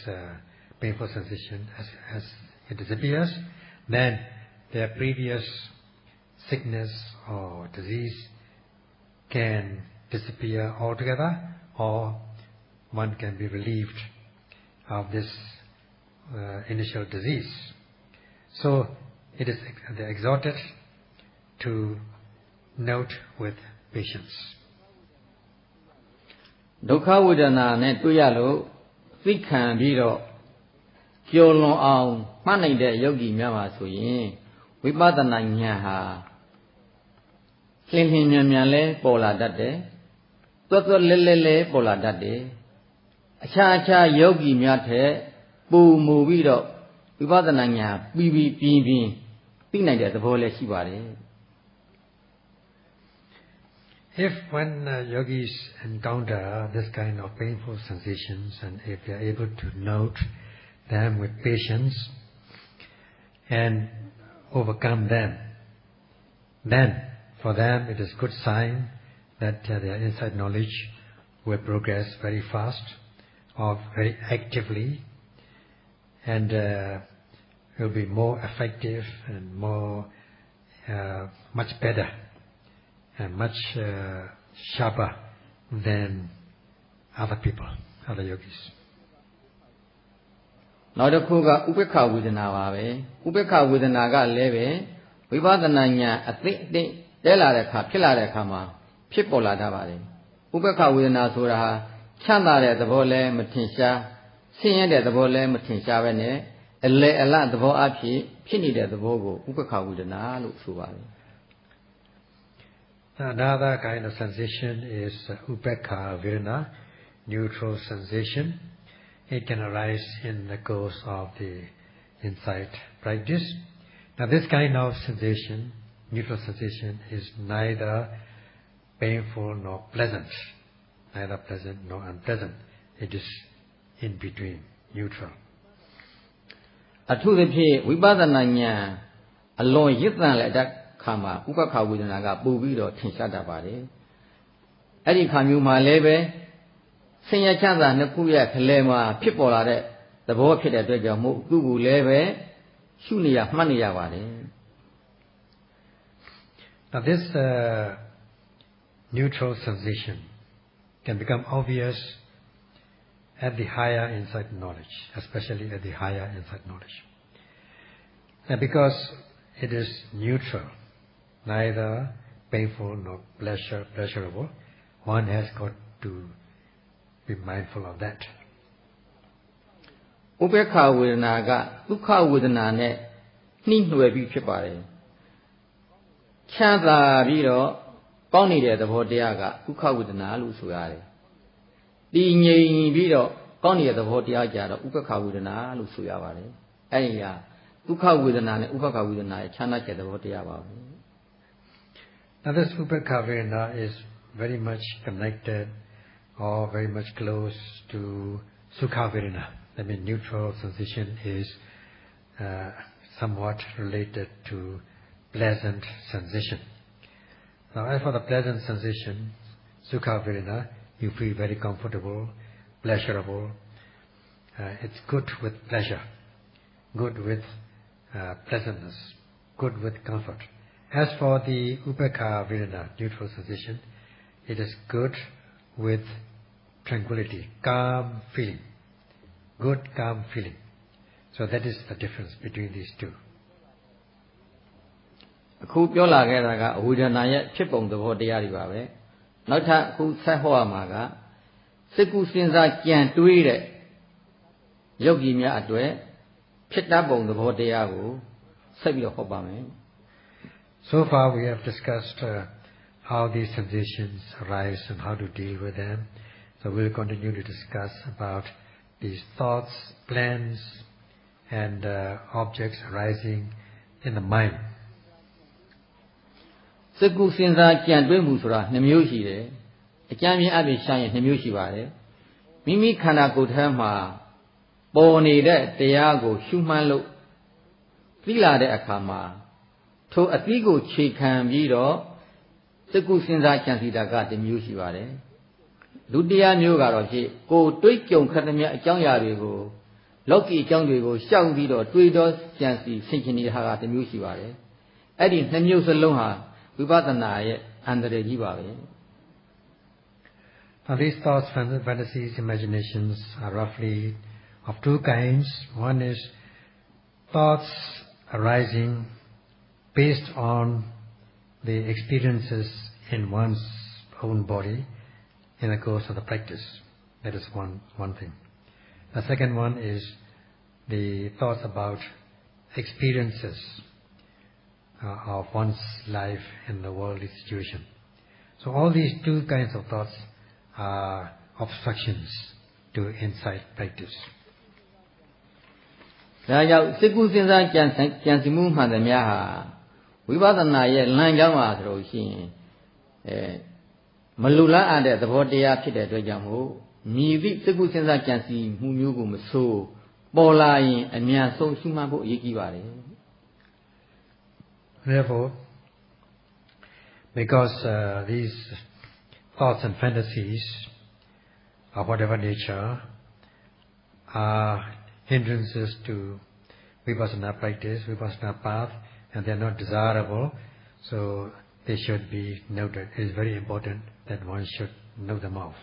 painful sensation, as it disappears, then their previous sickness or disease can disappear altogether, or one can be relieved of this initial disease. So it is exhorted to note with patience. ဒုက္ခဝေဒနာနဲ့တွေ့ရလို့သိခံပြီးတော့ကျော်လွန်အောင်မှတ်နိုင်တဲ့ယောဂီများပါဆိုရင်ဝိပဿနာဉာဏ်ဟာလင်းလင်းမြန်မြန်လဲပေါ်လာတတ်တယ်။သွက်သွက်လဲလဲလဲပေါ်လာတတ်တယ်။အခြားအခြားယောဂီများထက်ပုံမူပြီးတော့ဝိပဿနာဉာဏ်ပြီးပြင်းသိနိုင်တဲ့သဘောလည်းရှိပါတယ်။ If when yogis encounter this kind of painful sensations, and if they are able to note them with patience and overcome them, then for them it is good sign that their insight knowledge will progress very fast or very actively, and will be more effective and more much better and much sharper than other people, other yogis. နောက်တစ်ခုကဥပေက္ခဝေဒနာပါပဲဥပေက္ခဝေဒနာကလည်းပဲဝိပဿနာဉာဏ်အသိတဲလာတဲ့အခါဖြစ်လာတဲ့အခါမှာဖြစ်ပေါ်လာတတ်ပါတယ်ဥပေက္ခဝေဒနာဆိုတာဟာချမ်းသာတဲ့သဘောလည်းမထင်ရှားဆင်းရဲတဲ့သဘောလည်းမထင်ရှားပဲနဲ့အလေအလသဘောအဖြစ်ဖြစ်နေတဲ့သဘောကိုဥပေက္ခဝေဒနာလို့ဆိုပါတယ် Another kind of sensation is upekha vedana, neutral sensation. It can arise in the course of the insight practice. Now this kind of sensation, neutral sensation, is neither painful nor pleasant, neither pleasant nor unpleasant. It is in between, neutral. အထူးသဖြင့်ဝိပဿနာဉာဏ်အလွန်ရစ်တန်တဲ့ခါမှာဥပက္ခဝေဒနာကပို့ပြီးတော့ထင်ရှားတတ်ပါတယ်။အဲ့ဒီခါမျိုးမှာလည်းပဲဆင်းရဲချမ်းသာနှစ်ခုရဲ့ခလဲမှာဖြစ်ပေါ်လာတဲ့သဘောဖြစ်တဲ့အတွက်ကြောင့်မို့သူ့ကိုလည်းပဲရှုနေရမှတ်နေရပါတယ်။ Now this neutral sensation can become obvious at the higher insight knowledge, especially at the higher insight knowledge. And because it is neutral, neither painful nor pleasurable, one has got to be mindful of that. ဥပေက္ခဝေဒနာကဒုက္ခဝေဒနာနဲ့နှိမ့်နှွယ်ပြီးဖြစ်ပါတယ်။ချမ်းသာပြီးတော့ကောင်းနေတဲ့သဘောတရားကဒုက္ခဝေဒနာလို့ဆိုရတယ်။တည်ငြိမ်ပြီးတော့ကောင်းနေတဲ့သဘောတရားကြတော့ဥပေက္ခဝေဒနာလို့ဆိုရပါတယ်။အဲ့ဒီဟာဒုက္ခဝေဒနာနဲ့ဥပေက္ခဝေဒနာရဲ့ချမ်းသာတဲ့သဘောတရားပါပဲ။ Now this upekha vedana is very much connected or very much close to sukha vedana. I mean, neutral sensation is somewhat related to pleasant sensation. Now, as for the pleasant sensation, sukha vedana, you feel very comfortable, pleasurable. It's good with pleasure, good with pleasantness, good with comfort. As for the upekha vedana, neutral sensation, it is good with tranquility, calm feeling, good calm feeling. So that is the difference between these two. အခုပြောလာခဲ့တာကဝေဒနာရဲ့ဖြစ်ပုံသဘောတရားတွေပါပဲနောက်ထပ်အခုဆက်ဟောရမှာကစိတ်ကူးစဉ်းစားကြံတွေးတဲ့ယောဂီများအတွက်ဖြစ်တတ်ပုံသဘောတရားကိုဆက်ပြီးတော့ဟောပါမယ် So far we have discussed how these sensations arise and how to deal with them. So we'll continue to discuss about these thoughts, plans, and objects arising in the mind. စိတ်ကူးစဉ်းစားကြံတွေးမှုဆိုတာ2မျိုးရှိတယ်အကြမ်းမြင်အပြင်ရှာရင်2မျိုးရှိပါတယ်မိမိခန္ဓာကိုယ်ထဲမှာပေါ်နေတဲ့တရားကိုရှုမှန်းလို့သိလာတဲ့အခါမှာ ထိုအတိကိုခြေခံပြီးတော့စိတ်ကူးစဉ်းစားကြံစည်တာကတစ်မျိုးရှိပါတယ်ဒုတိယမျိုးကတော့ဖြစ်ကိုတွေးကြုံခတ်သမျှအကြောင်းအရာတွေကိုလောကီအကြောင်းတွေကိုရှောင်ပြီးတော့တွေးတော့ကြံစည်ဆင်ခြင်နေတာကတစ်မျိုးရှိပါတယ်အဲ့ဒီနှစ်မျိုးစလုံးဟာဝိပဿနာရဲ့အန္တရာယ်ကြီးပါပဲ Now these thoughts, fantasies, imaginations are roughly of two kinds. One is thoughts arising based on the experiences in one's own body in the course of the practice. That is one thing. The second one is the thoughts about experiences of one's life in the worldly situation. So all these two kinds of thoughts are obstructions to insight practice. ဒါကြောင့်စိတ်ကူးစဉ်းစားကြံစည်မှုမှန်သမျှဟာဝိပဿနာရဲ့လမ်းကြောင်းပါဆိုလို့ရှိရင်မလူလားအပ်တဲ့သဘောတရားဖြစ်တဲ့အတွက်ကြောင့်မို့မြည်သည့်စိတ်ကူးစဉ်းစားကြံစည်မှုမျိုးကိုမဆိုးပေါ်လာရင်အများဆုံးရှုမှတ်ဖို့အရေးကြီးပါတယ် Therefore, because these thoughts and fantasies of whatever nature are hindrances to vipassana practice, vipassana path, and they are not desirable, so they should be noted. It is very important that one should know them off.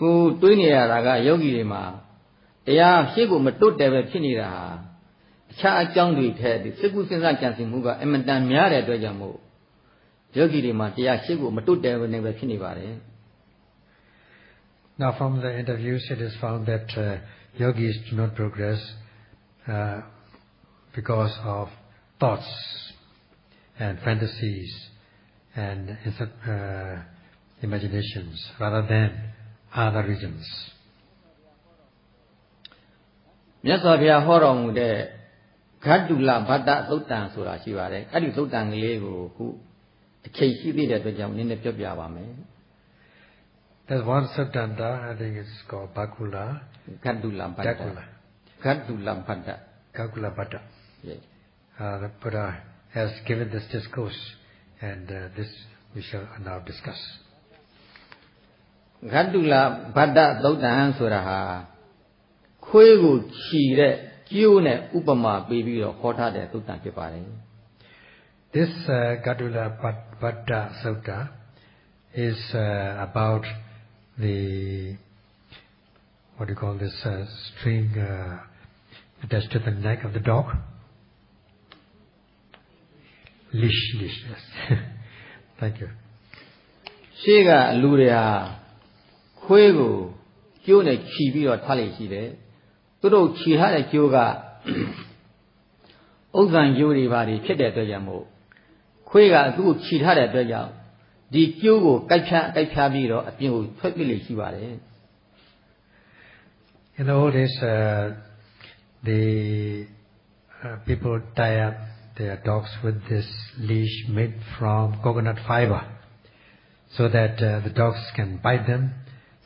ကိုတွေးနေရတာကယောဂီတွေမှာတရားရှေ့ကိုမတွတ်တယ်ပဲဖြစ်နေတာဟာအခြားအကြောင်းတွေထက်ဒီစိတ်ကူးစဉ်းစားကြံစည်မှုကအမတန်များတဲ့အတွက်ကြောင့်မို့ယောဂီတွေမှာတရားရှေ့ကိုမတွတ်တယ်ပဲဖြစ်နေပါတယ် Now from the interviews it is found that yogis do not progress because of thoughts and fantasies and imaginations rather than other reasons. မြတ်စွာဘုရားဟောတော်မူတဲ့ဂတ္တုလဘတ္တသုတ်တံဆိုတာရှိပါတယ်အဲ့ဒီသုတ်တံကလေးကိုခုအချိန်ရှိသေးတဲ့အတွက်ကြောင့်နည်းနည်းပြောပြပါမယ် There's one suttanta, I think it's called Bakula. Gattula Bhatta. Gattula Bhatta. Gattula Bhatta. Yes. The Buddha has given this discourse, and this we shall now discuss. Gattula Bhatta Thuttāဆိုတာဟာခွေးကိုခြီတဲ့ကျိုးနဲ့ဥပမာပေးပြီးတော့ဟောထားတဲ့သုတ်တံဖြစ်ပါတယ် This Gattula Bhatta Sutta is about the what do you call this string attached to the neck of the dog. Leash, yes. Thank you. ရှေ့ကလူတွေဟာခွေးကိုကျိုးနဲ့ခြီပြီးတော့ထားလိမ့်ရှိတယ်သူတို့ခြီထားတဲ့ကျိုးကဥစ္စာကျိုးတွေပါဖြစ်တဲ့အတွက်ကြောင့်မို့ခွေးကသူ့ကိုခြီထားတဲ့အတွက်ကြောင့်ဒီကျိုးကိုကိုက်ဖြားပြီးတော့အပြင်ကိုထွက်ပြလိမ့်ရှိပါတယ် In the old days, the people tie up their dogs with this leash made from coconut fiber, so that the dogs can bite them.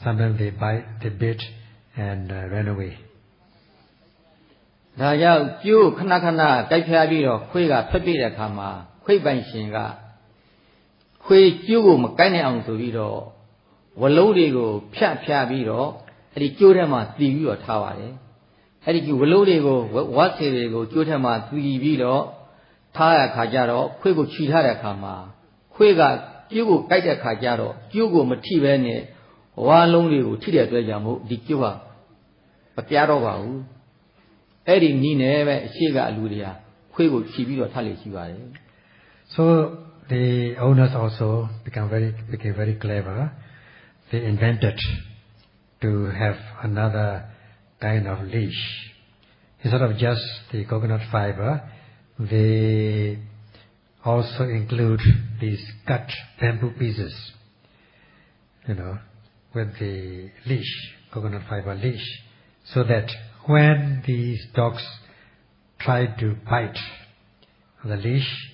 Sometimes they bit and ran away. ဒါကြောင့်ကျိုးခဏခဏကိုက်ဖြားပြီးတော့ခွေးကထွက်ပြတဲ့အခါမှာခွေးပိုင်ရှင်ကခွေးကျိုးကိုမကိုက်နိုင်အောင်ဆိုပြီးတော့ဝလုံးတွေကိုဖြတ်ပြီးတော့အဲ့ဒီကျိုးထဲမှာတီးပြီးတော့ထားပါတယ်အဲ့ဒီဝလုံးတွေကိုဝတ်ဆေတွေကိုကျိုးထဲမှာတီးပြီးတော့ထားရခါကြတော့ခွေးကိုခြိထားတဲ့အခါမှာခွေးကကျိုးကိုကိုက်တဲ့ခါကြတော့ကျိုးကိုမထိဘဲနဲ့ဝါလုံးတွေကိုထိတဲ့အတွက်ကြောင့်မို့ဒီကျိုးဟာမပြားတော့ပါဘူးအဲ့ဒီနီးနဲ့ပဲအရှိကအလူတွေကခွေးကိုခြိပြီးတော့ထားလိမ့်ရှိပါတယ် So the owners also became very clever. They invented to have another kind of leash. Instead of just the coconut fiber, they also include these cut bamboo pieces, with the leash, coconut fiber leash, so that when these dogs try to bite the leash,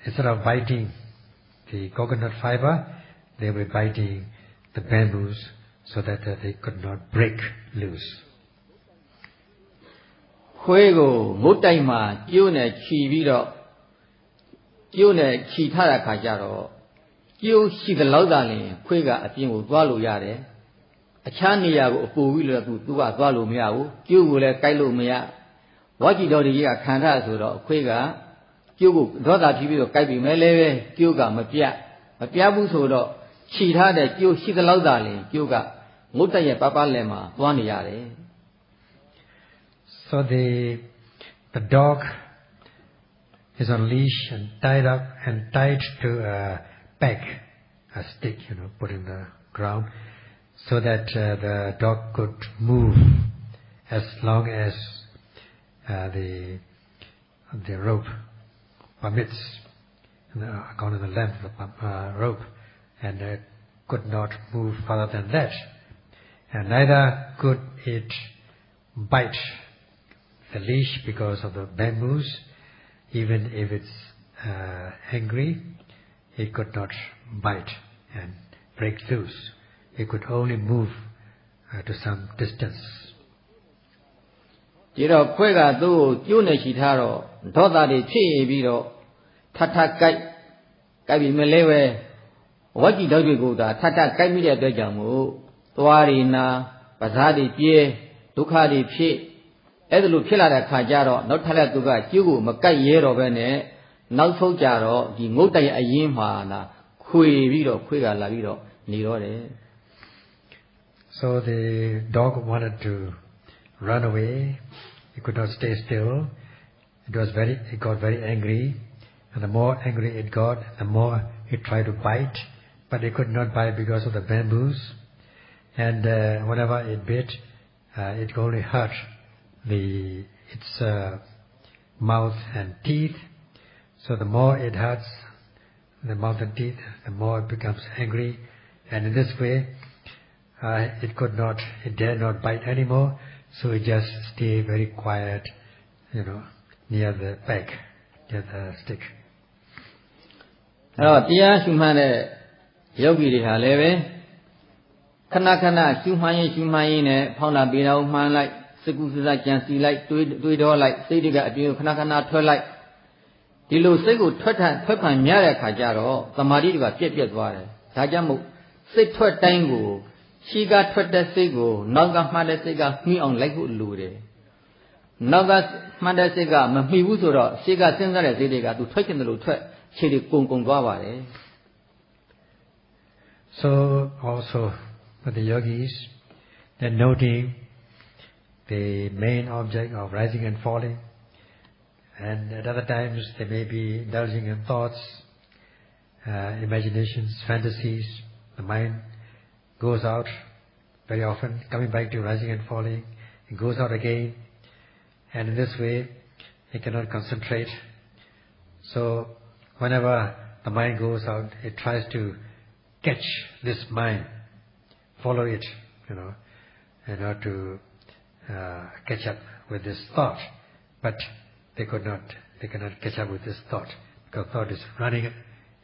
instead of biting the coconut fiber, they were biting the bamboos so that they could not break loose. ဟ Quego, Mutaima, June, Chiviro, June, Chitara Kajaro, Ju Shigalodali, Quega, a thing with Walu Yare, a Chania, who will do a Walu Miao, Ju will a Kailu Mia, what you do the year Kanda, Quega, Ju, Dota Chibi, Kabi Mele, Juga, Mapia, Mapiabu Sodo, Chita, the Ju Shigalodali, Juga, Mutaya Papa Lema, 1 Yare. So the dog is on leash and tied up and tied to a peg, a stick, put in the ground, so that the dog could move as long as the rope permits, according to the length of the rope, and it could not move further than that. And neither could it bite the leash because of the bamboos. Even if it's angry, it could not bite and break loose. It could only move to some distance. Jiro Quega do Juneshitaro, Dota de Chi Viro, Tata Gabi Melewe, what you do go that Tata Gamia de Jamu, Tuarina, Bazadi Pie, Dukadi Pie. Edlu Pilada Kajaro, not Talatuga, Jugu, Makai Yero Bene, Nauso Jaro, the Motai Ayimana, Kui Viro, Quiga La Viro, Nirore. So the dog wanted to run away. He could not stay still. It got very angry, and the more angry it got, the more it tried to bite, but it could not bite because of the bamboos. And whenever it bit, it could only hurt its mouth and teeth. So the more it hurts the mouth and teeth, the more it becomes angry, and in this way it dare not bite anymore, so it just stay very quiet, near the peg, near the stick. Tia Shumane Yogi Haleve Kanakana Shumayin, Pona Bina Man like Sekusa can see like do it all like Sidiga Abu Kanakana Twilight. Dilo Segu Twepan Mara Kajaro, Samariga Jet Water, Tajamu, Sit Twet Tango, she got Twet Sego, Naga Mada Sega, me on like Lude. Naga Mada Sega, Mahi Wuzura, Sega Sensor Sidiga to Twet in the Twet, Chili Kungwaware. So also for the yogis, they're noting the main object of rising and falling, and at other times they may be indulging in thoughts, imaginations, fantasies. The mind goes out very often, coming back to rising and falling. It goes out again, and in this way it cannot concentrate. So whenever the mind goes out, it tries to catch this mind, follow it, in order to catch up with this thought, but they cannot catch up with this thought because thought is running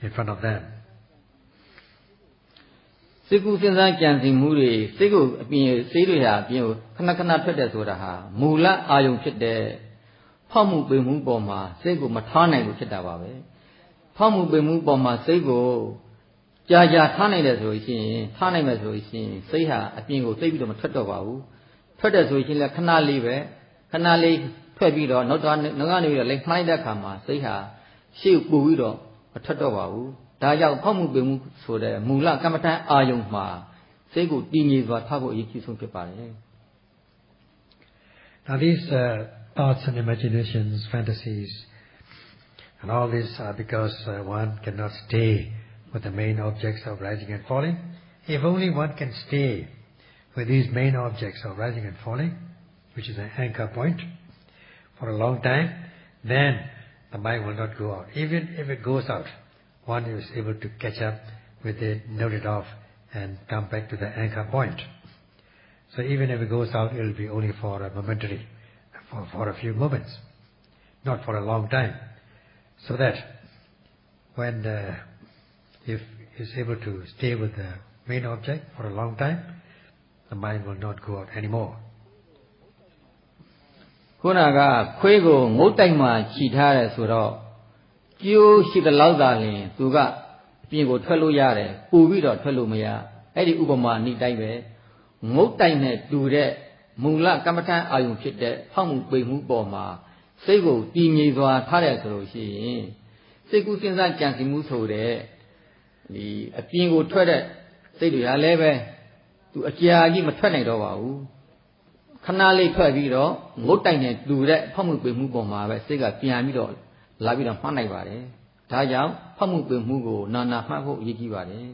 in front of them. Siku Sensa Jansi Muri, Sigu Siria, Kanakana Twitter Sodaha, Mula Ayum Chide, Pamu Bimu Boma, Sigu Matana Chitawawe, Pamu Bimu Boma, Sigu, Jaja Tane Resolution, Tane Resolution, Seha, a pingo, Sabitum Twitterwau. Twitter so in like Canali, Twebido, not Nagani, like Maida Kama, say her, she Buido, a Tatowa, Daya Pomu Bimu, so the Mula Kamata Ayung Ma, say good dingies what Tabo Yikisun Pipare. Now these thoughts and imaginations, fantasies, and all this are because one cannot stay with the main objects of rising and falling. If only one can stay with these main objects of rising and falling, which is an anchor point, for a long time, then the mind will not go out. Even if it goes out, one is able to catch up with it, note it off, and come back to the anchor point. So even if it goes out, it will be only for a momentary, for a few moments, not for a long time. So that when if is able to stay with the main object for a long time, the mind will not go out anymore. ခုနကခွေးကိုငုတ်တိုက်မှခြိထားတယ်ဆိုတော့ကျိုးရှိတဲ့လောက်သာလင်သူကအပြင်ကိုထွက်လို့ရတယ်ပူပြီးတော့ထွက်လို့မရအဲ့ဒီဥပမာနိတိုက်ပဲငုတ်တိုက်နဲ့တူတဲ့မူလကမ္မထအာယုံဖြစ်တဲ့ဖောက်မှုပိန်မှုပေါ်မှာစိတ်ကိုတည်ငြိမ်စွာထားတယ်ဆိုလို့ရှိရင်စိတ်ကူးစဉ်းစားကြံစည်မှုဆိုတဲ့ဒီအပြင်ကိုထွက်တဲ့စိတ်တွေကလည်းပဲသူအကြာကြီးမထွက်နိုင်တော့ပါဘူးခဏလေးထွက်ပြီးတော့ငုတ်တိုင်နဲ့တူတဲ့ဖောက်မှုပိန်မှုပေါ်မှာပဲစိတ်ကပြန်ပြီးတော့လာပြီးတော့မှတ်နိုင်ပါတယ်ဒါကြောင့်ဖောက်မှုပိန်မှုကိုနာနာမှတ်ဖို့အရေးကြီးပါတယ်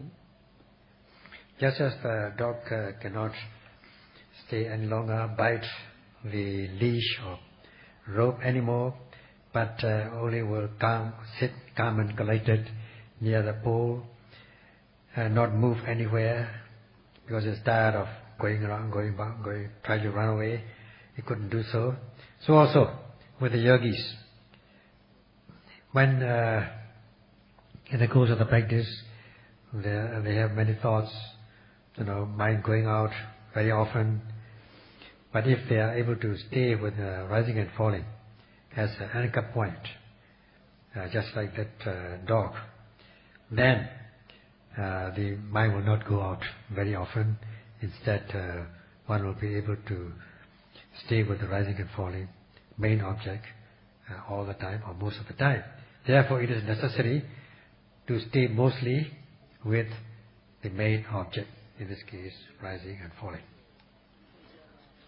Just as the dog cannot stay any longer bite the leash or rope anymore, but only will sit calm and collected near the pole and not move anywhere because it's tired of going around, going back, try to run away. He couldn't do so. So also with the yogis, when in the course of the practice, they have many thoughts, mind going out very often. But if they are able to stay with rising and falling as an anchor point, just like that dog, then the mind will not go out very often. Instead, one will be able to stay with the rising and falling main object all the time or most of the time. Therefore, it is necessary to stay mostly with the main object, in this case, rising and falling.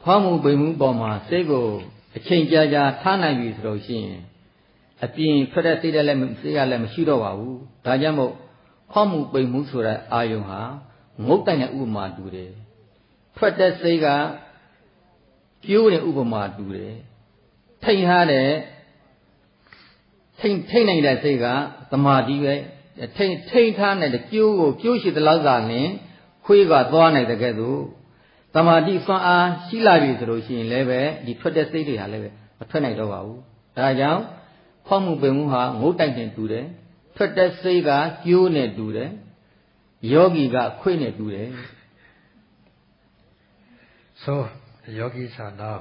ဖောက်မှုပိန်မှုပေါ်မှာစိတ်ကိုအချိန်ကြာကြာထားနိုင်ပြီဆိုလို့ရှိရင်အပြင်ထွက်တဲ့စိတ်ကလည်းမရှိတော့ပါဘူးဒါကြောင့်မို့ဖောက်မှုပိန်မှုဆိုတဲ့အာယုံဟာငုတ်တိုင်တဲ့ဥပမာတူတယ်ထွက်တဲ့စိတ်ကကျိုးတဲ့ဥပမာတူတယ်ထိန်ထားတဲ့ထိန်နိုင်တဲ့စိတ်ကသမာဓိပဲထိန်ထားတဲ့ကျိုးကိုကျိုးရှိတဲ့လောက်သာလင်ခွေးကသွားနိုင်တဲ့ကဲ့သို့သမာဓိစွမ်းအားရှိလာပြီဆိုလို့ရှိရင်လည်းပဲဒီထွက်တဲ့စိတ်တွေဟာလည်းပဲမထွက်နိုင်တော့ပါဘူးဒါကြောင့်ဖောက်မှုပင်မှုဟာငုတ်တိုက်နဲ့တူတယ်ထွက်တဲ့စိတ်ကကျိုးနဲ့တူတယ်ယောဂီကခွေးနဲ့တူတယ် So the yogis are now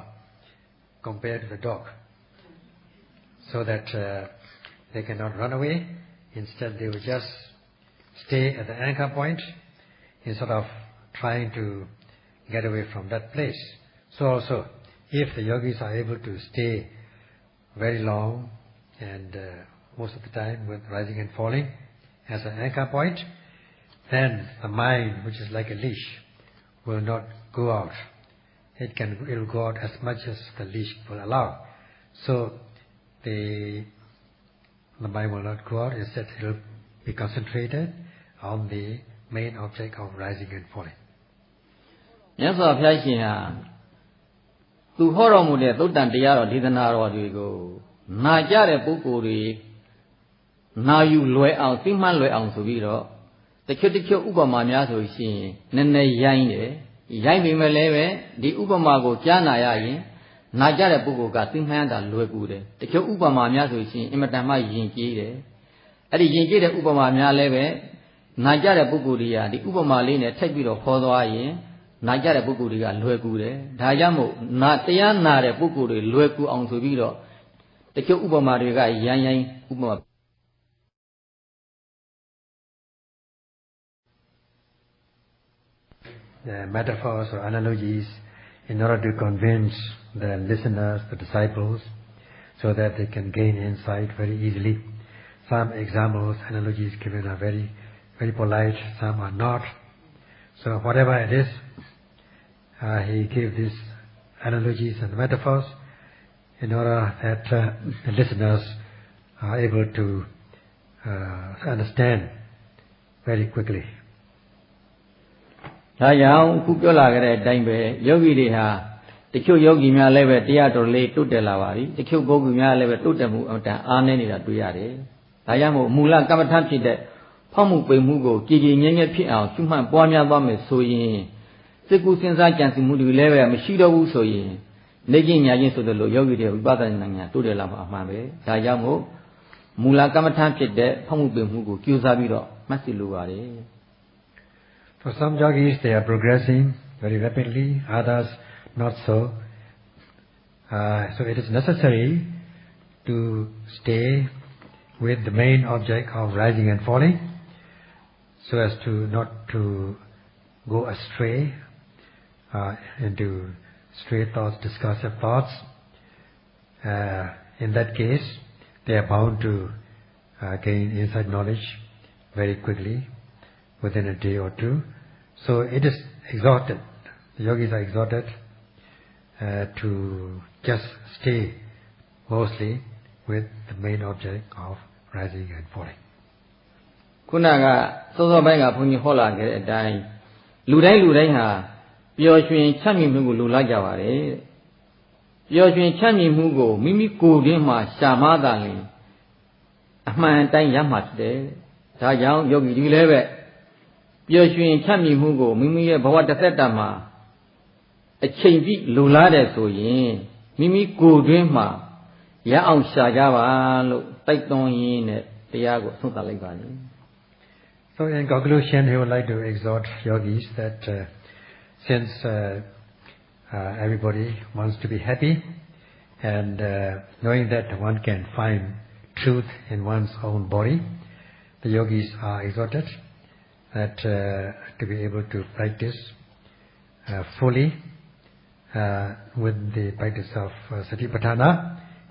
compared to the dog so that they cannot run away instead they will just stay at the anchor point instead of trying to get away from that place. So also, if the yogis are able to stay very long and most of the time with rising and falling as an anchor point, then the mind, which is like a leash, will not go out. It will go out as much as the leash will allow. So the mind will not go out. Instead, it will be concentrated on the main object of rising and falling. မြတ်စွာဘုရားရှင်ဟာသူဟောတော်မူတဲ့သုတ္တန်တရားတော်ဒေသနာတော်တွေကိုနာကြတဲ့ပုဂ္ဂိုလ်တွေနာယူလွယ်အောင်သိမှတ်လွယ်အောင်ဆိုပြီးတော့တချို့ဥပမာများဆိုရှင်နည်းနည်းရိုင်းတယ်ရိုင်းပေမဲ့လည်းပဲဒီဥပမာကိုကြားနာရရင်နာကြတဲ့ပုဂ္ဂိုလ်ကသိမှန်းတာလွယ်ကူတယ်တချို့ဥပမာများဆိုရှင်အင်မတန်မှယဉ်ကျေးတယ်အဲ့ဒီယဉ်ကျေးတဲ့ဥပမာများလည်းပဲနာကြတဲ့ပုဂ္ဂိုလ်တွေကဒီဥပမာလေးနဲ့ထပ်ပြီးတော့ခေါ်သွားရင်နာကြတဲ့ပုဂ္ဂိုလ်တွေကလွယ်ကူတယ်ဒါကြောင့်မို့တရားနာတဲ့ပုဂ္ဂိုလ်တွေလွယ်ကူအောင်ဆိုပြီးတော့တချို့ဥပမာတွေကရိုင်းဥပမာ metaphors or analogies in order to convince the listeners, the disciples, so that they can gain insight very easily. Some examples, analogies given are very, very polite, some are not. So whatever it is, he gave these analogies and metaphors in order that the listeners are able to understand very quickly. ဒါကြောင့်ခုပြောလာခဲ့တဲ့အတိုင်းပဲယောဂီတွေဟာတချို့ယောဂီများလည်းပဲတရားတော်လေးတုတ်တက်လာပါပြီတချို့ပုဂ္ဂိုလ်များလည်းပဲတုတ်တက်မှုအတန်အားနည်းနေတာတွေ့ရတယ်ဒါကြောင့်မို့မူလကမ္မထဖြစ်တဲ့ဖောက်မှုပိန်မှုကိုကြည်ကြည်ငြိမ်ငြိမ်ဖြစ်အောင်ရှုမှတ်ပွားများသွားမယ်ဆိုရင်စိတ်ကူးစဉ်းစားကြံစည်မှုတွေလည်းပဲမရှိတော့ဘူးဆိုရင်နေကျင်ညာချင်းဆိုတဲ့လိုယောဂီတွေဝိပဿနာဉာဏ်တုတ်တက်လာမှာအမှန်ပဲဒါကြောင့်မို့မူလကမ္မထဖြစ်တဲ့ဖောက်မှုပိန်မှုကိုကြိုးစားပြီးတော့မှတ်သိလိုပါတယ် For some yogis, they are progressing very rapidly, others not so. So it is necessary to stay with the main object of rising and falling, so as to not to go astray into stray thoughts, discursive thoughts. In that case, they are bound to gain inside knowledge very quickly, within a day or two. So it is exhorted, the yogis are exhorted to just stay mostly with the main object of rising and falling. ခုနကစောစောပိုင်းကဘုန်းကြီးဟောလာခဲ့တဲ့အတိုင်းလူတိုင်းဟာပျော်ရွှင်ချမ်းမြေ့မှုကိုလိုလားကြပါတယ်ပျော်ရွှင်ချမ်းမြေ့မှုကိုမိမိကိုယ်တွင်းမှာရှာမသာလင်အမှန်တိုင်းရမှာဖြစ်တယ်ဒါကြောင့်ယောဂီဒီလည်းပဲပျော်ရွှင်ချမ်းမြေ့မှုကိုမိမိရဲ့ဘဝတစ်သက်တာမှာအချိန်ပြည့်လိုလားတယ်ဆိုရင်မိမိကိုယ်တွင်းမှာရအောင်ရှာကြပါလို့တိုက်တွန်းရင်းနဲ့တရားကိုဆုံးသတ်လိုက်ပါလေ So in conclusion, he would like to exhort yogis that since everybody wants to be happy, and knowing that one can find truth in one's own body, the yogis are exhorted that to be able to practice fully with the practice of Satipatthana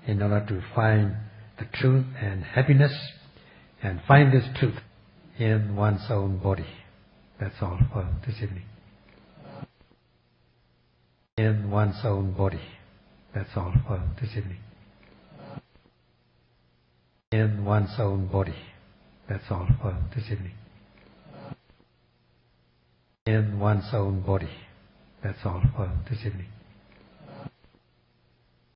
in order to find the truth and happiness, and find this truth in one's own body. That's all for this evening. In one's own body. That's all for this evening. In one's own body. That's all for this evening. In one's own body. That's all for this evening.